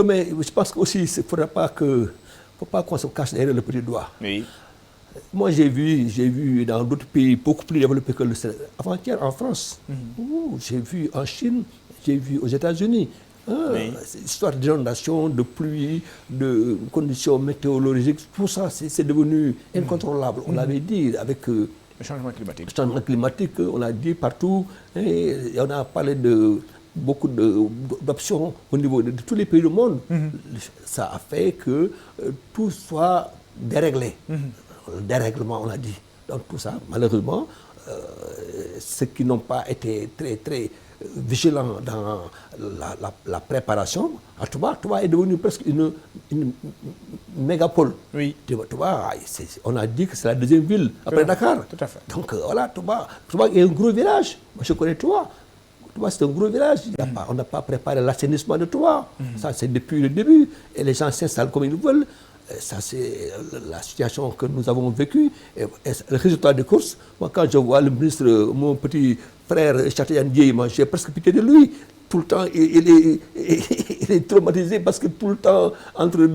mais je pense aussi qu'il ne faudra pas qu'on se cache derrière le petit doigt. Oui. Moi, j'ai vu dans d'autres pays beaucoup plus développés que le Sénégal. Avant-hier, en France, j'ai vu en Chine, j'ai vu aux États-Unis. Oui. Histoire d'inondation, de pluie, de conditions météorologiques, tout ça, c'est devenu incontrôlable. On l'avait dit avec le changement climatique. Le changement climatique, on a dit partout, et on a parlé de beaucoup d'options au niveau de tous les pays du monde. Ça a fait que tout soit déréglé. Le dérèglement, on a dit. Donc tout ça, malheureusement, ceux qui n'ont pas été très vigilants dans la préparation, Touba est devenu presque une mégapole. Oui. Touba, on a dit que c'est la deuxième ville après Dakar. Tout à fait. Donc voilà, Touba est un gros village. Moi, je connais Touba. Touba, c'est un gros village. On n'a pas préparé l'assainissement de Touba. Ça, c'est depuis le début. Et les gens s'installent comme ils veulent. Ça, c'est la situation que nous avons vécue. Et le résultat des courses, moi, quand je vois le ministre, mon petit frère Châtillon Dieye, moi, j'ai presque pitié de lui. Tout le temps, il est traumatisé parce que tout le temps, entre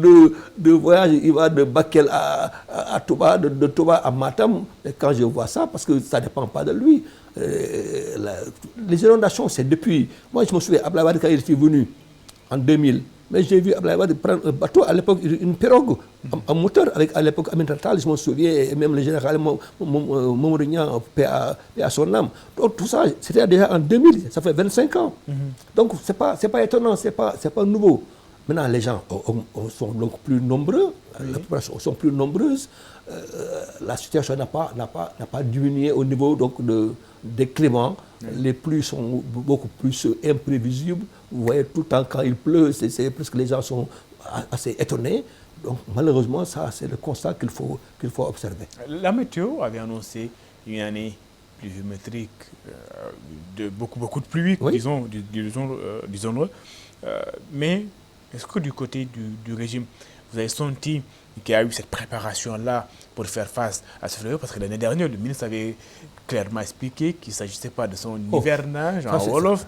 deux voyages, il va de Bakel à Touba, de Touba à Matam. Et quand je vois ça, parce que ça ne dépend pas de lui, les inondations, c'est depuis. Moi, je me souviens, Abdoulaye Wade, quand il était venu en 2000, mais j'ai vu Abdoulaye Wade prendre un bateau, à l'époque, une pirogue, un moteur, avec à l'époque Aminata Tall, je me souviens, et même le général Momorignan, paix à son âme. Donc tout ça, c'était déjà en 2000, ça fait 25 ans. Donc c'est pas étonnant, c'est pas nouveau. Maintenant, les gens sont donc plus nombreux, la population sont plus nombreuses. La situation n'a pas diminué au niveau donc des climats. Les pluies sont beaucoup plus imprévisibles. Vous voyez, tout le temps quand il pleut, c'est presque les gens sont assez étonnés. Donc malheureusement, ça c'est le constat qu'il faut observer. La météo avait annoncé une année pluviométrique de beaucoup de pluie, Oui. disons-le. Mais est-ce que du côté du régime, vous avez senti qu'il y a eu cette préparation-là pour faire face à ce fléau? Parce que l'année dernière, le ministre avait clairement expliqué qu'il ne s'agissait pas de son hivernage en Wolof.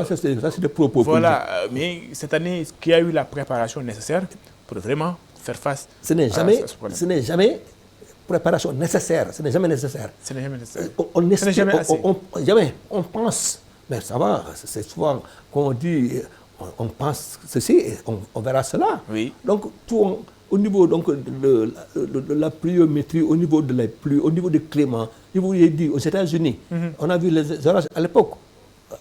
Ça, c'est des propos. Voilà, mais cette année, est-ce qu'il y a eu la préparation nécessaire pour vraiment faire face Ce n'est à ce problème? Ce n'est jamais préparation nécessaire. Ce n'est jamais nécessaire. Ce n'est jamais nécessaire. Ce n'est jamais assez. On pense, mais ça va, c'est souvent qu'on dit, on pense ceci et on verra cela. Oui. Donc, tout au niveau donc, de la pluviométrie, au niveau de la pluie, au niveau du climat, je vous l'ai dit, aux États-Unis, on a vu les orages à l'époque,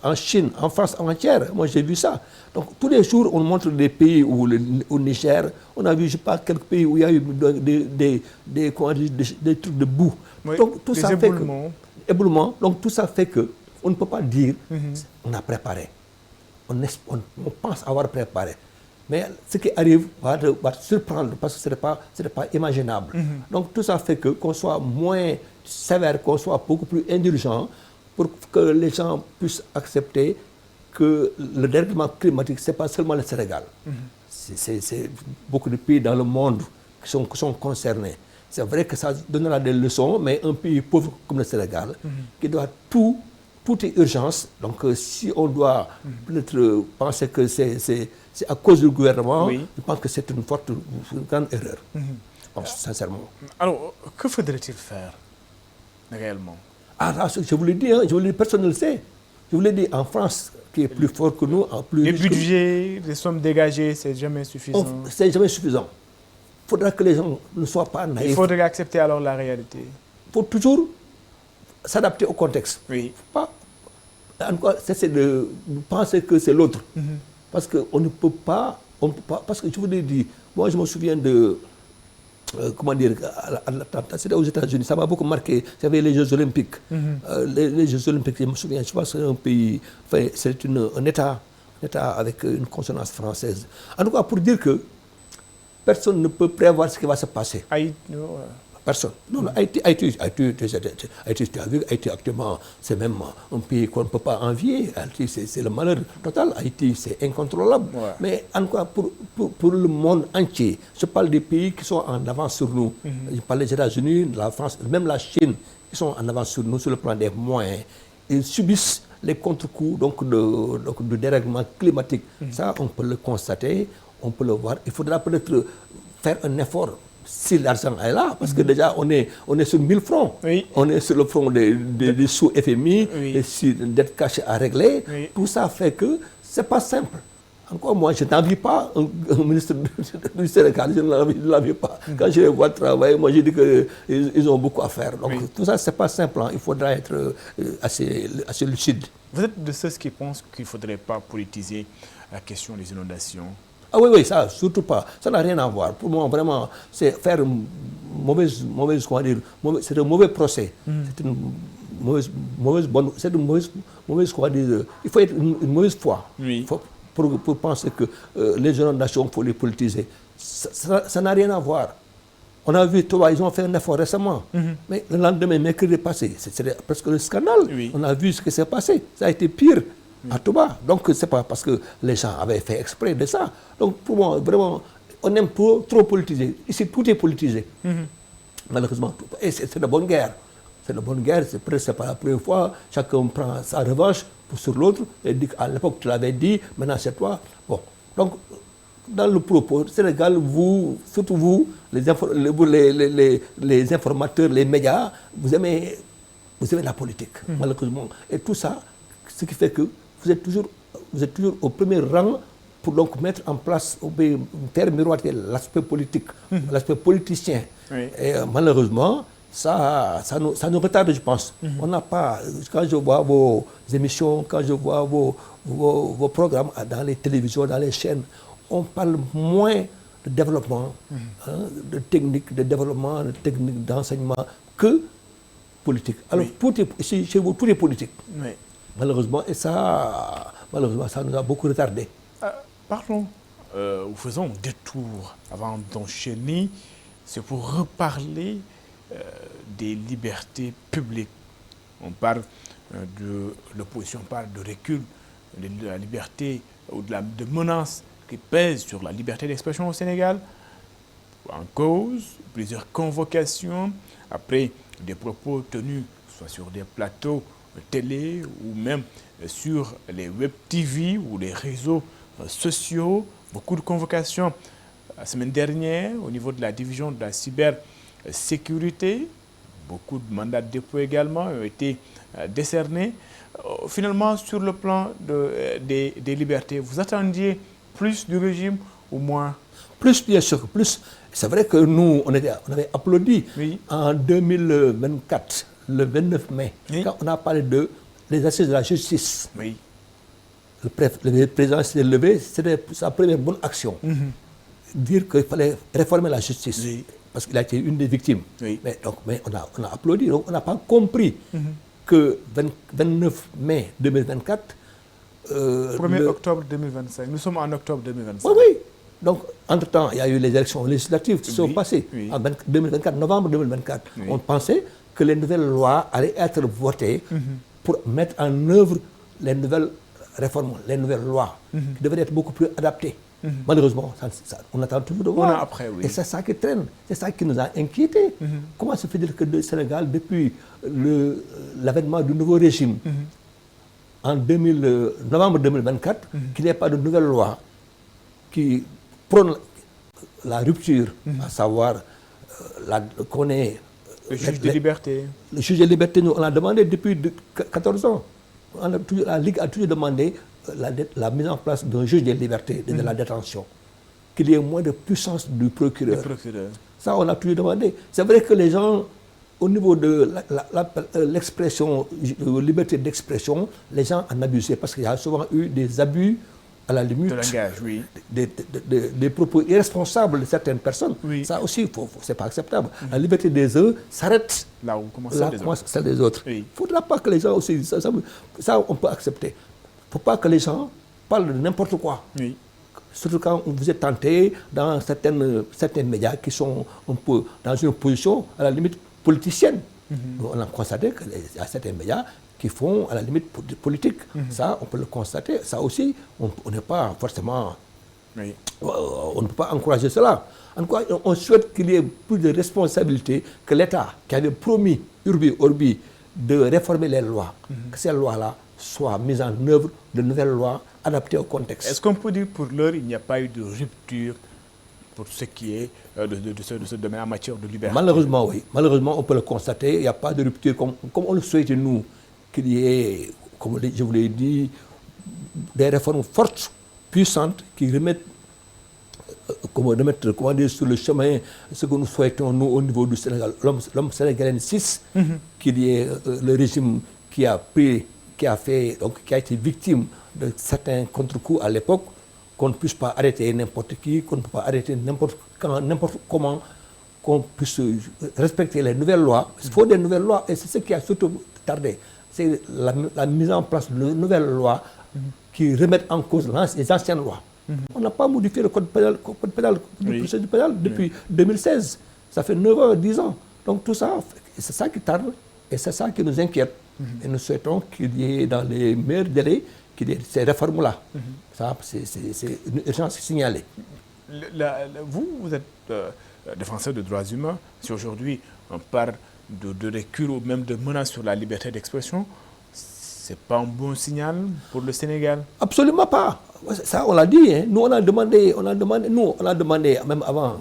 en Chine, en France entière, moi j'ai vu ça. Donc tous les jours, on montre des pays où au Niger, on a vu, je sais pas, quelques pays où il y a eu des trucs de boue. Oui, donc tout ça éboulements. fait que, éboulement, donc tout ça fait que on ne peut pas dire on a préparé. On pense avoir préparé. Mais ce qui arrive va te surprendre parce que ce n'est pas imaginable. Donc tout ça fait qu'on soit moins sévère, qu'on soit beaucoup plus indulgent pour que les gens puissent accepter que le dérèglement climatique, ce n'est pas seulement le Sénégal. C'est beaucoup de pays dans le monde qui sont concernés. C'est vrai que ça donnera des leçons, mais un pays pauvre comme le Sénégal, qui doit tout est urgence. Donc si on doit peut-être penser que c'est à cause du gouvernement, oui. Je pense que c'est une grande erreur. Sincèrement. Alors, que faudrait-il faire réellement? Je vous l'ai dit, personne ne le sait. Je vous l'ai dit, en France, qui est plus fort que nous, plus les riche que nous. budgets, les sommes dégagées, c'est jamais suffisant. C'est jamais suffisant. Il faudra que les gens ne soient pas naïfs. Il faudrait accepter alors la réalité. Il faut toujours s'adapter au contexte. Oui. Pas, en quoi, c'est de penser que c'est l'autre. Parce qu'on ne peut pas, parce que je vous l'ai dit, moi je me souviens de, comment dire, à l'attentat, c'était aux États-Unis, ça m'a beaucoup marqué. J'avais les Jeux Olympiques. Les Jeux Olympiques, je me souviens, je pense que c'est un pays, enfin, c'est un État avec une consonance française. En tout cas, pour dire que personne ne peut prévoir ce qui va se passer. Personne. Non, Haïti, tu as vu, Haïti actuellement, c'est même un pays qu'on ne peut pas envier. Haïti, c'est le malheur total. Haïti, c'est incontrôlable. Ouais. Mais en quoi, pour le monde entier, je parle des pays qui sont en avance sur nous. Je parle des États-Unis, la France, même la Chine, qui sont en avance sur nous sur le plan des moyens. Ils subissent les contre-coups du dérèglement climatique. Ça, on peut le constater, on peut le voir. Il faudra peut-être faire un effort. Si l'argent est là, parce que déjà on est sur 1000 francs, oui. On est sur le front des sous-FMI, oui. et si dettes cachées à régler, oui. Tout ça fait que c'est pas simple. Encore moi, je n'envie pas un ministre du Sénégal, je ne l'envie pas. Quand je les vois travailler, moi je dis qu'ils ont beaucoup à faire. Donc oui. Tout ça, c'est pas simple, hein. Il faudra être assez lucide. Vous êtes de ceux qui pensent qu'il ne faudrait pas politiser la question des inondations? Ah oui, ça, surtout pas. Ça n'a rien à voir. Pour moi, vraiment, c'est faire une mauvaise comment dire, c'est un mauvais procès. C'est une mauvaise, comment dire, il faut être une mauvaise foi. Oui. Pour penser que les inondations, il faut les politiser. Ça n'a rien à voir. On a vu, ils ont fait un effort récemment. Mais le lendemain, mercredi passé, c'était presque un scandale. Oui. On a vu ce qui s'est passé. Ça a été pire. À Touba. Donc, c'est pas parce que les gens avaient fait exprès de ça. Donc, pour moi, vraiment, on aime trop politiser. Ici, tout est politisé. Malheureusement. Et c'est de bonne guerre. C'est de bonne guerre. C'est presque pas la première fois. Chacun prend sa revanche sur l'autre. Et dit qu'à l'époque, tu l'avais dit, maintenant c'est toi. Bon. Donc, dans le propos, Sénégal, surtout vous, les informateurs, les médias, vous aimez la politique, malheureusement. Et tout ça, ce qui fait que vous êtes toujours au premier rang pour donc mettre en place, faire miroiter l'aspect politique, l'aspect politicien. Oui. Et malheureusement, ça nous retarde, je pense. On n'a pas, quand je vois vos émissions, quand je vois vos programmes dans les télévisions, dans les chaînes, on parle moins de développement, de technique de développement, de technique d'enseignement que politique. Alors, oui. Chez vous, tout est politique. Oui. Malheureusement, ça nous a beaucoup retardé. Parlons, ou faisons un détour avant d'enchaîner, c'est pour reparler des libertés publiques. On parle de l'opposition, on parle de recul de la liberté ou de menaces qui pèsent sur la liberté d'expression au Sénégal. En cause, plusieurs convocations après des propos tenus soit sur des plateaux télé ou même sur les web TV ou les réseaux sociaux. Beaucoup de convocations la semaine dernière au niveau de la division de la cybersécurité. Beaucoup de mandats de dépôt également ont été décernés. Finalement, sur le plan des libertés, vous attendiez plus du régime ou moins? Plus, bien sûr, plus. C'est vrai que nous, on avait applaudi oui. En 2024. Le 29 mai, oui. Quand on a parlé des assises de la justice, oui. Le président s'est levé, c'était sa première bonne action. Dire qu'il fallait réformer la justice, oui. Parce qu'il a été une des victimes. Oui. Mais on a applaudi, donc on n'a pas compris que 29 mai 2024... 1er octobre 2025, nous sommes en octobre 2025. Oui. Donc, entre-temps, il y a eu les élections législatives qui sont passées, en 2024, novembre 2024. Oui. On pensait que les nouvelles lois allaient être votées pour mettre en œuvre les nouvelles réformes, les nouvelles lois, qui devraient être beaucoup plus adaptées. Malheureusement, on attend toujours de voir. Après, oui. Et c'est ça qui traîne, c'est ça qui nous a inquiétés. Comment se fait-il que le Sénégal, depuis l'avènement du nouveau régime, en novembre 2024, qu'il n'y ait pas de nouvelles lois qui prônent la rupture, à savoir qu'on ait... Le juge de liberté. Le juge de liberté, nous, on l'a demandé depuis 14 ans. La Ligue a toujours demandé la mise en place d'un juge des libertés et de la détention, qu'il y ait moins de puissance du procureur. Ça, on a toujours demandé. C'est vrai que les gens, au niveau de l'expression, liberté d'expression, les gens en abusaient parce qu'il y a souvent eu des abus à la limite, de langage, oui. des propos irresponsables de certaines personnes. Oui. Ça aussi, c'est pas acceptable. La liberté des uns s'arrête là où commence celle des autres. Il ne faudra pas que les gens aussi... Ça, on peut accepter. Il ne faut pas que les gens parlent de n'importe quoi. Oui. Surtout quand vous êtes tenté dans certains médias qui sont un peu dans une position, à la limite, politicienne. On a constaté qu'il y a certains médias qui font à la limite politique. Ça, on peut le constater. Ça aussi, on n'est pas forcément... Oui. On ne peut pas encourager cela. En quoi on souhaite qu'il y ait plus de responsabilité que l'État, qui avait promis, urbi orbi, de réformer les lois, que ces lois-là soient mises en œuvre, de nouvelles lois adaptées au contexte. Est-ce qu'on peut dire pour l'heure, il n'y a pas eu de rupture pour ce qui est de ce domaine en matière de liberté? Malheureusement, oui. Malheureusement, on peut le constater. Il n'y a pas de rupture comme on le souhaite, nous, qu'il y ait, comme je vous l'ai dit, des réformes fortes, puissantes, qui remettent sur le chemin ce que nous souhaitons, nous, au niveau du Sénégal, l'homme sénégalais 6, qu'il y ait le régime qui a été victime de certains contre-coups à l'époque, qu'on ne puisse pas arrêter n'importe qui, qu'on ne peut pas arrêter n'importe quand, n'importe comment, qu'on puisse respecter les nouvelles lois. Il faut des nouvelles lois, et c'est ce qui a surtout tardé. C'est la mise en place de nouvelles lois qui remettent en cause les anciennes lois. On n'a pas modifié le code pénal, le procédure pénale depuis 2016. Ça fait 9 ans, 10 ans. Donc tout ça, c'est ça qui tarde et c'est ça qui nous inquiète. Et nous souhaitons qu'il y ait dans les meilleurs délais qu'il y ait ces réformes-là. Ça, c'est une urgence signalée. Vous êtes défenseur des droits humains. Si aujourd'hui on parle de recul ou même de menace sur la liberté d'expression, c'est pas un bon signal pour le Sénégal? Absolument pas. Ça, on l'a dit. Hein. Nous, on a demandé, même avant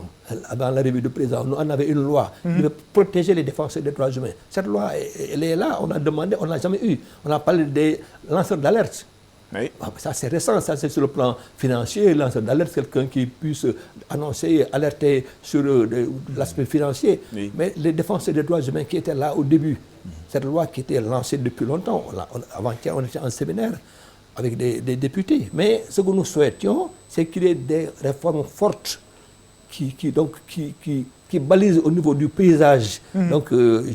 l'arrivée du président, nous, on avait une loi qui devait protéger les défenseurs des droits humains. Cette loi, elle est là. On a demandé, on ne l'a jamais eu. On a parlé des lanceurs d'alerte. Oui. Ça, c'est récent. Ça, c'est sur le plan financier. Lanceur d'alerte, quelqu'un qui puisse annoncer, alerter sur l'aspect financier. Oui. Mais les défenseurs des droits humains qui étaient là au début, cette loi qui était lancée depuis longtemps, avant-hier, on était en séminaire avec des députés. Mais ce que nous souhaitions, c'est qu'il y ait des réformes fortes qui balisent au niveau du paysage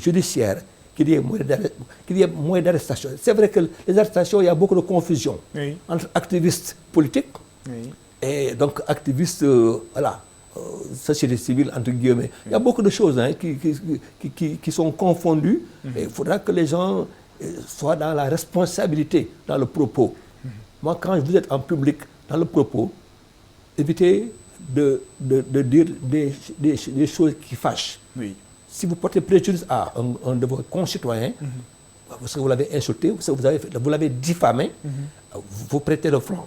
judiciaire, qu'il y ait moins d'arrestations. C'est vrai que les arrestations, il y a beaucoup de confusion entre activistes politiques et donc activistes, société civile, entre guillemets. Il y a beaucoup de choses qui sont confondues. Et il faudra que les gens soient dans la responsabilité, dans le propos. Moi, quand vous êtes en public, dans le propos, évitez de dire des choses qui fâchent. Oui. Si vous portez préjudice à un de vos concitoyens, parce que vous l'avez insulté, vous l'avez diffamé, vous prêtez le franc.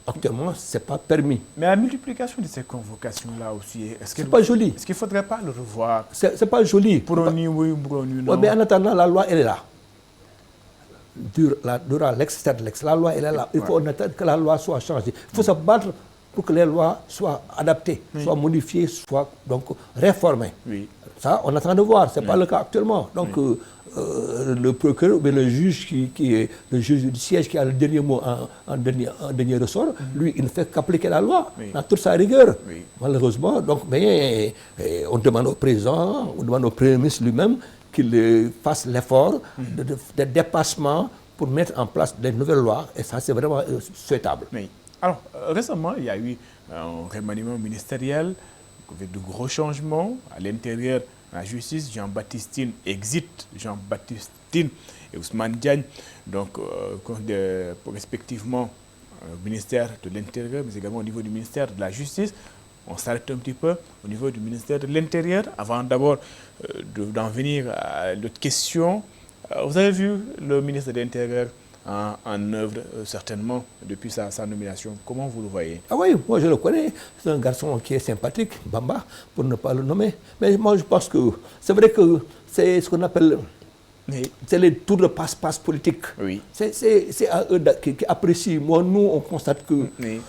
Actuellement, ce n'est pas permis. Mais la multiplication de ces convocations-là aussi, c'est pas joli. Est-ce qu'il ne faudrait pas le revoir? C'est pas joli. Pour un oui, pour un non. Ouais, mais en attendant, la loi, elle est là. Durant l'ex, la loi, elle est là. Il faut attendre que la loi soit changée. Il faut se battre pour que les lois soient adaptées, soient modifiées, soient donc réformées. Oui. Ça, on attend de voir. Ce n'est pas le cas actuellement. Donc, le procureur, mais le juge qui est le juge du siège qui a le dernier mot en dernier ressort, lui, il ne fait qu'appliquer la loi dans toute sa rigueur. Oui. Malheureusement, donc, mais on demande au président, on demande au Premier ministre lui-même qu'il fasse l'effort de dépassement pour mettre en place des nouvelles lois. Et ça, c'est vraiment souhaitable. Oui. Alors, récemment, il y a eu un remaniement ministériel avec de gros changements à l'intérieur de la justice. Jean-Baptiste exit, Jean-Baptiste et Ousmane Diagne, donc respectivement au ministère de l'Intérieur, mais également au niveau du ministère de la Justice. On s'arrête un petit peu au niveau du ministère de l'Intérieur, avant d'abord d'en venir à l'autre question. Vous avez vu le ministre de l'Intérieur en œuvre, certainement, depuis sa nomination. Comment vous le voyez? Ah oui, moi je le connais. C'est un garçon qui est sympathique, Bamba, pour ne pas le nommer. Mais moi je pense que c'est vrai que c'est ce qu'on appelle Oui. C'est les tours de passe-passe politiques. Oui. C'est à eux qui apprécient. Moi, nous, on constate que Oui.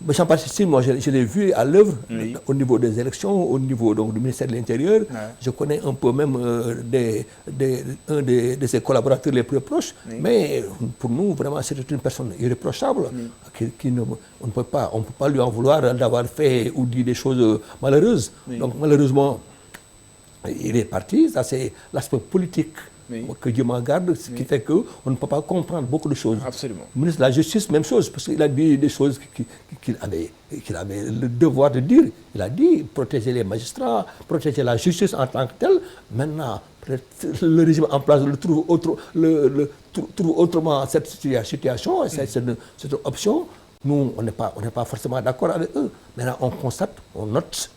Jean-Baptiste, moi, je l'ai vu à l'œuvre Oui. au niveau des élections, au niveau donc, du ministère de l'Intérieur. Ouais. Je connais un peu même un de ses collaborateurs les plus proches. Oui. Mais pour nous, vraiment, c'était une personne irréprochable. On ne peut pas lui en vouloir d'avoir fait ou dit des choses malheureuses. Oui. Donc, malheureusement, il est parti. Ça, c'est l'aspect politique. Oui. Que Dieu m'en garde, ce qui fait qu'on ne peut pas comprendre beaucoup de choses. Absolument. Le ministre de la Justice, même chose, parce qu'il a dit des choses qu'il avait le devoir de dire. Il a dit protéger les magistrats, protéger la justice en tant que telle. Maintenant, le régime en place trouve autrement cette situation, cette option. Nous, on n'est pas forcément d'accord avec eux. Maintenant, on constate, on note.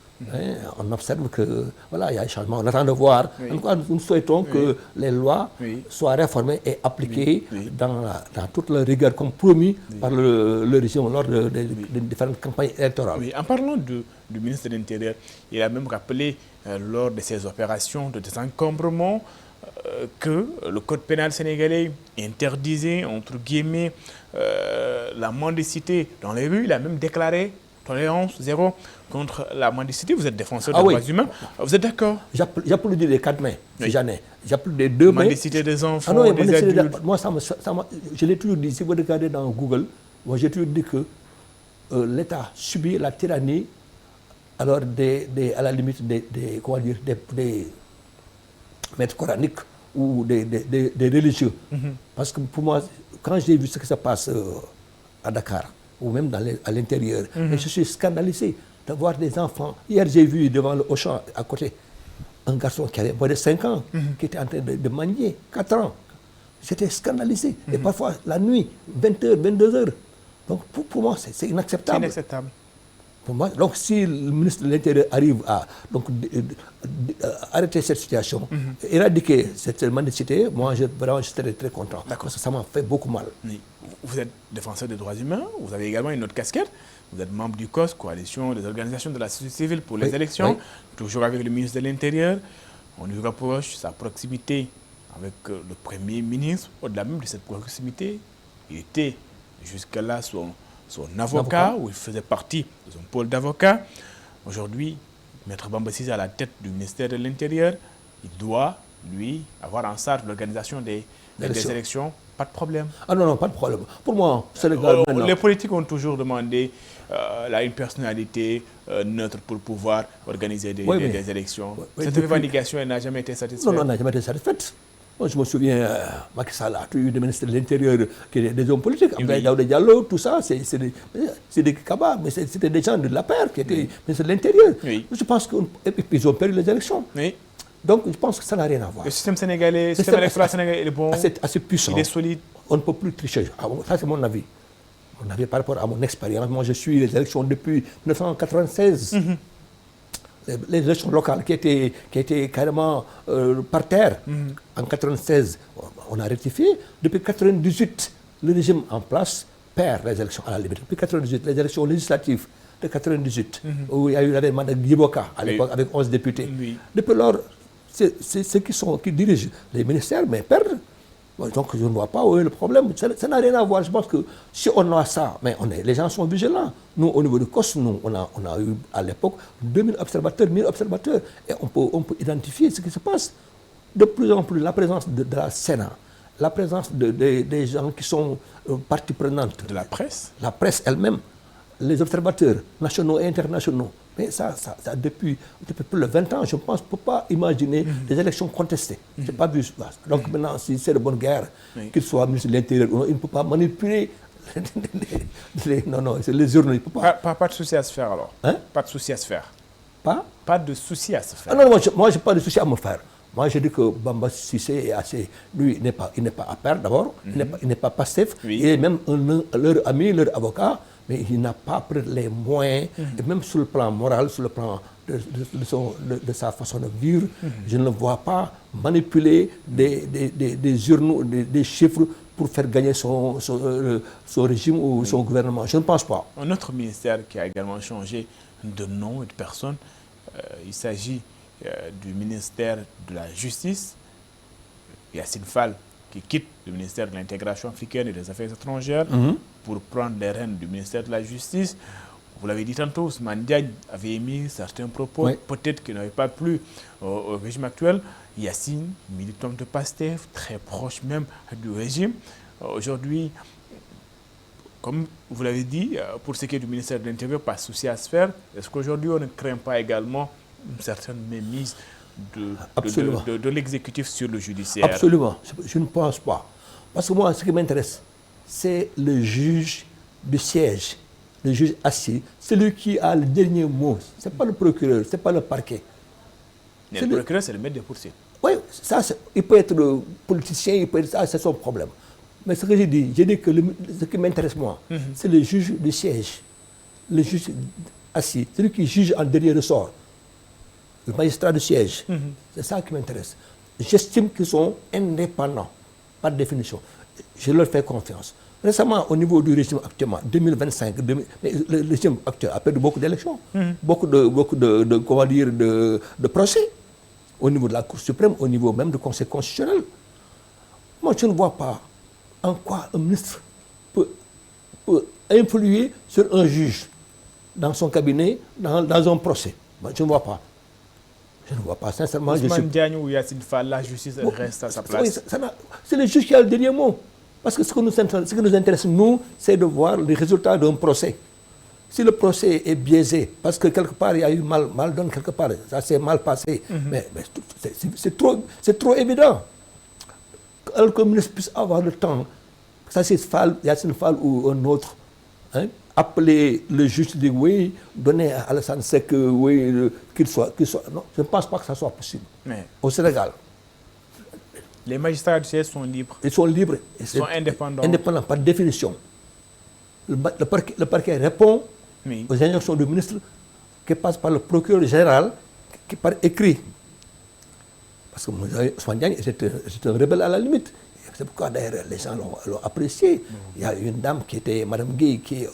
On observe que voilà, il y a un changement. On attend de voir. Oui. En tout cas, nous souhaitons que les lois Oui. soient réformées et appliquées Oui. dans toute leur rigueur, comme promis par le régime lors des différentes campagnes électorales. Oui. En parlant du ministre de l'Intérieur, il a même rappelé lors de ces opérations de désencombrement que le code pénal sénégalais interdisait, entre guillemets, la mendicité dans les rues. Il a même déclaré tolérance zéro contre la mendicité. Vous êtes défenseur des droits humains. Vous êtes d'accord? J'applaudis des 4 mains, si Oui. j'en ai. J'applaudis des 2 mains. Mendicité des enfants, non, des adultes. moi, je l'ai toujours dit. Si vous regardez dans Google, moi, j'ai toujours dit que l'État subit la tyrannie alors à la limite des maîtres coraniques ou des religieux. Parce que pour moi, quand j'ai vu ce qui se passe à Dakar, ou même à l'intérieur, je suis scandalisé de voir des enfants. Hier, j'ai vu devant le Auchan, à côté, un garçon qui avait moins de 5 ans, qui était en train de manier, 4 ans. J'étais scandalisé. Et parfois, la nuit, 20h, 22h. Donc, pour moi, c'est inacceptable. C'est inacceptable. Pour moi, donc, si le ministre de l'Intérieur arrive à arrêter cette situation, éradiquer cette mendicité, moi, vraiment, je serais très content. Parce que ça m'a fait beaucoup mal. Oui. Vous êtes défenseur des droits humains, vous avez également une autre casquette. Vous êtes membre du COS, Coalition des organisations de la société civile pour les élections, toujours avec le ministre de l'Intérieur. On lui reproche sa proximité avec le Premier ministre. Au-delà même de cette proximité, il était jusque-là son avocat, où il faisait partie de son pôle d'avocats. Aujourd'hui, Maître Bamba Cissé à la tête du ministère de l'Intérieur, il doit, lui, avoir en charge l'organisation des élections. Pas de problème. Ah non, pas de problème. Pour moi, Sénégal maintenant... Les politiques ont toujours demandé une personnalité neutre pour pouvoir organiser des élections. Cette revendication, elle n'a jamais été satisfaite. Non, elle n'a jamais été satisfaite. Moi, je me souviens, Macky Sall a eu des ministres de l'Intérieur qui étaient des hommes politiques. Abdoulaye Daouda Diallo, tout ça, c'est des cabas, mais c'était des gens de la paire qui étaient ministres de l'Intérieur. Je pense qu'ils ont perdu les élections. Oui. Donc, je pense que ça n'a rien à voir. Le système sénégalais, le système électoral sénégalais est bon, assez puissant. Il est solide. On ne peut plus tricher. Ça, c'est mon avis. Mon avis par rapport à mon expérience. Moi, je suis les élections depuis 1996. Les élections locales qui étaient carrément par terre en 1996, on a rectifié. Depuis 1998, le régime en place perd les élections à la limite. Depuis 1998, les élections législatives de 1998, où il y a eu l'avènement de Guiboka à l'époque avec 11 députés. Depuis lors, c'est ceux qui dirigent les ministères, mais perdent. Donc je ne vois pas où est le problème. Ça n'a rien à voir. Je pense que si on a ça, mais les gens sont vigilants. Nous, au niveau du COS, on a eu à l'époque 2000 observateurs, 1000 observateurs. Et on peut identifier ce qui se passe. De plus en plus, la présence de la Sénat, la présence des gens qui sont partie prenante. De la presse. La presse elle-même, les observateurs nationaux et internationaux. Mais ça depuis plus de 20 ans, je pense, on ne peut pas imaginer des élections contestées. Je n'ai pas vu ça. Donc maintenant, si c'est de bonne guerre, qu'il soit ministre de l'Intérieur, il ne peut pas manipuler. Non, c'est les urnes. Il peut pas de souci à se faire alors. Hein? Pas de souci à se faire. Pas de souci à se faire. Ah non, moi, je n'ai pas de souci à me faire. Moi, je dis que Bamba Cissé est assez... Lui, il n'est pas à perdre d'abord. Il n'est pas passif. Il est même leur ami, leur avocat. Mais il n'a pas pris les moyens, et même sur le plan moral, sur le plan de sa façon de vivre, je ne le vois pas manipuler des urnes, des chiffres pour faire gagner son régime ou son gouvernement. Je ne pense pas. Un autre ministère qui a également changé de nom et de personne, il s'agit du ministère de la Justice. Yacine Fall, qui quitte le ministère de l'Intégration africaine et des Affaires étrangères pour prendre les rênes du ministère de la Justice. Vous l'avez dit tantôt, Ousmane Diagne avait émis certains propos, peut-être qui n'avaient pas plu au régime actuel. Yacine, militant de PASTEF, très proche même du régime. Aujourd'hui, comme vous l'avez dit, pour ce qui est du ministère de l'Intérieur, pas de souci à se faire. Est-ce qu'aujourd'hui, on ne craint pas également une certaine mémise de l'exécutif sur le judiciaire? Absolument, je ne pense pas. Parce que moi, ce qui m'intéresse, c'est le juge du siège, le juge assis, celui qui a le dernier mot. Ce n'est pas le procureur, ce n'est pas le parquet. Le procureur, c'est le maître des poursuites. Oui, ça, il peut être politicien, il peut être, ça, c'est son problème. Mais ce que j'ai dit que ce qui m'intéresse moi, c'est le juge du siège, le juge assis, celui qui juge en dernier ressort, le magistrat du siège. C'est ça qui m'intéresse. J'estime qu'ils sont indépendants, par définition. Je leur fais confiance. Récemment, au niveau du régime actuellement, 2025, le régime actuel a perdu beaucoup d'élections, beaucoup de procès, au niveau de la Cour suprême, au niveau même du Conseil constitutionnel. Moi, je ne vois pas en quoi un ministre peut influer sur un juge dans son cabinet, dans un procès. Moi, je ne vois pas. Je ne vois pas, sincèrement. Ousmane Diagne ou Yacine Fall, la justice reste à sa place. C'est le juge qui a le dernier mot. Parce que ce qui nous intéresse, nous, c'est de voir les résultats d'un procès. Si le procès est biaisé, parce que quelque part, il y a eu mal donné quelque part, ça s'est mal passé, mais c'est trop évident. Alors que le ministre puisse avoir le temps, ça c'est Yacine Fall ou un autre, appeler le juge, dire oui, donner à Alassane Seck, oui, qu'il soit. Non, je ne pense pas que ça soit possible. Mais au Sénégal. Les magistrats du siège sont libres. Ils sont libres. Ils sont indépendants. Indépendants par définition. Le parquet répond aux injonctions du ministre qui passent par le procureur général, qui par écrit. Parce que Ousmane Diagne était un rebelle à la limite. C'est pourquoi d'ailleurs les gens l'ont apprécié. Il y a une dame qui était Mme Gueye, qui,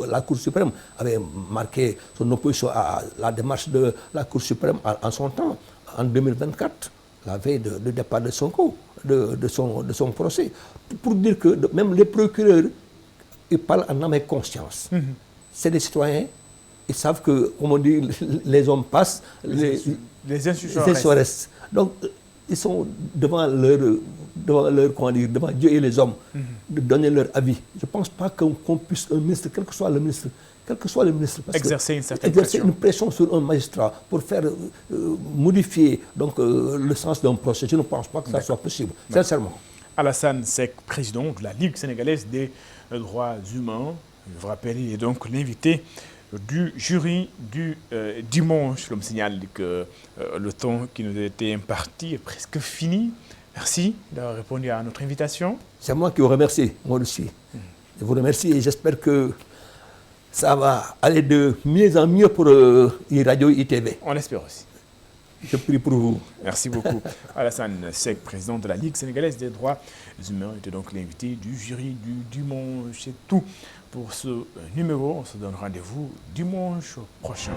la Cour suprême, avait marqué son opposition à la démarche de la Cour suprême en son temps, en 2024. La veille du départ de Sonko, de son procès, pour dire que même les procureurs, ils parlent en âme et conscience. C'est des citoyens, ils savent que, comme on dit, les hommes passent, les institutions restent. Donc, ils sont devant devant Dieu et les hommes, de donner leur avis. Je ne pense pas qu'on puisse, un ministre, quel que soit le ministre, parce exercer une certaine pression sur un magistrat pour faire modifier le sens d'un procès. Je ne pense pas que ça soit possible, sincèrement. Alassane Seck, président de la Ligue sénégalaise des droits humains. Je vous rappelle, il est donc l'invité du jury du dimanche. Je me signale que le temps qui nous a été imparti est presque fini. Merci d'avoir répondu à notre invitation. C'est moi qui vous remercie, moi aussi. Je vous remercie et j'espère que ça va aller de mieux en mieux pour Radio ITV. On l'espère aussi. Je prie pour vous. Merci beaucoup. Alassane Seck, président de la Ligue sénégalaise des droits humains, était donc l'invité du jury du dimanche. C'est tout pour ce numéro. On se donne rendez-vous dimanche prochain.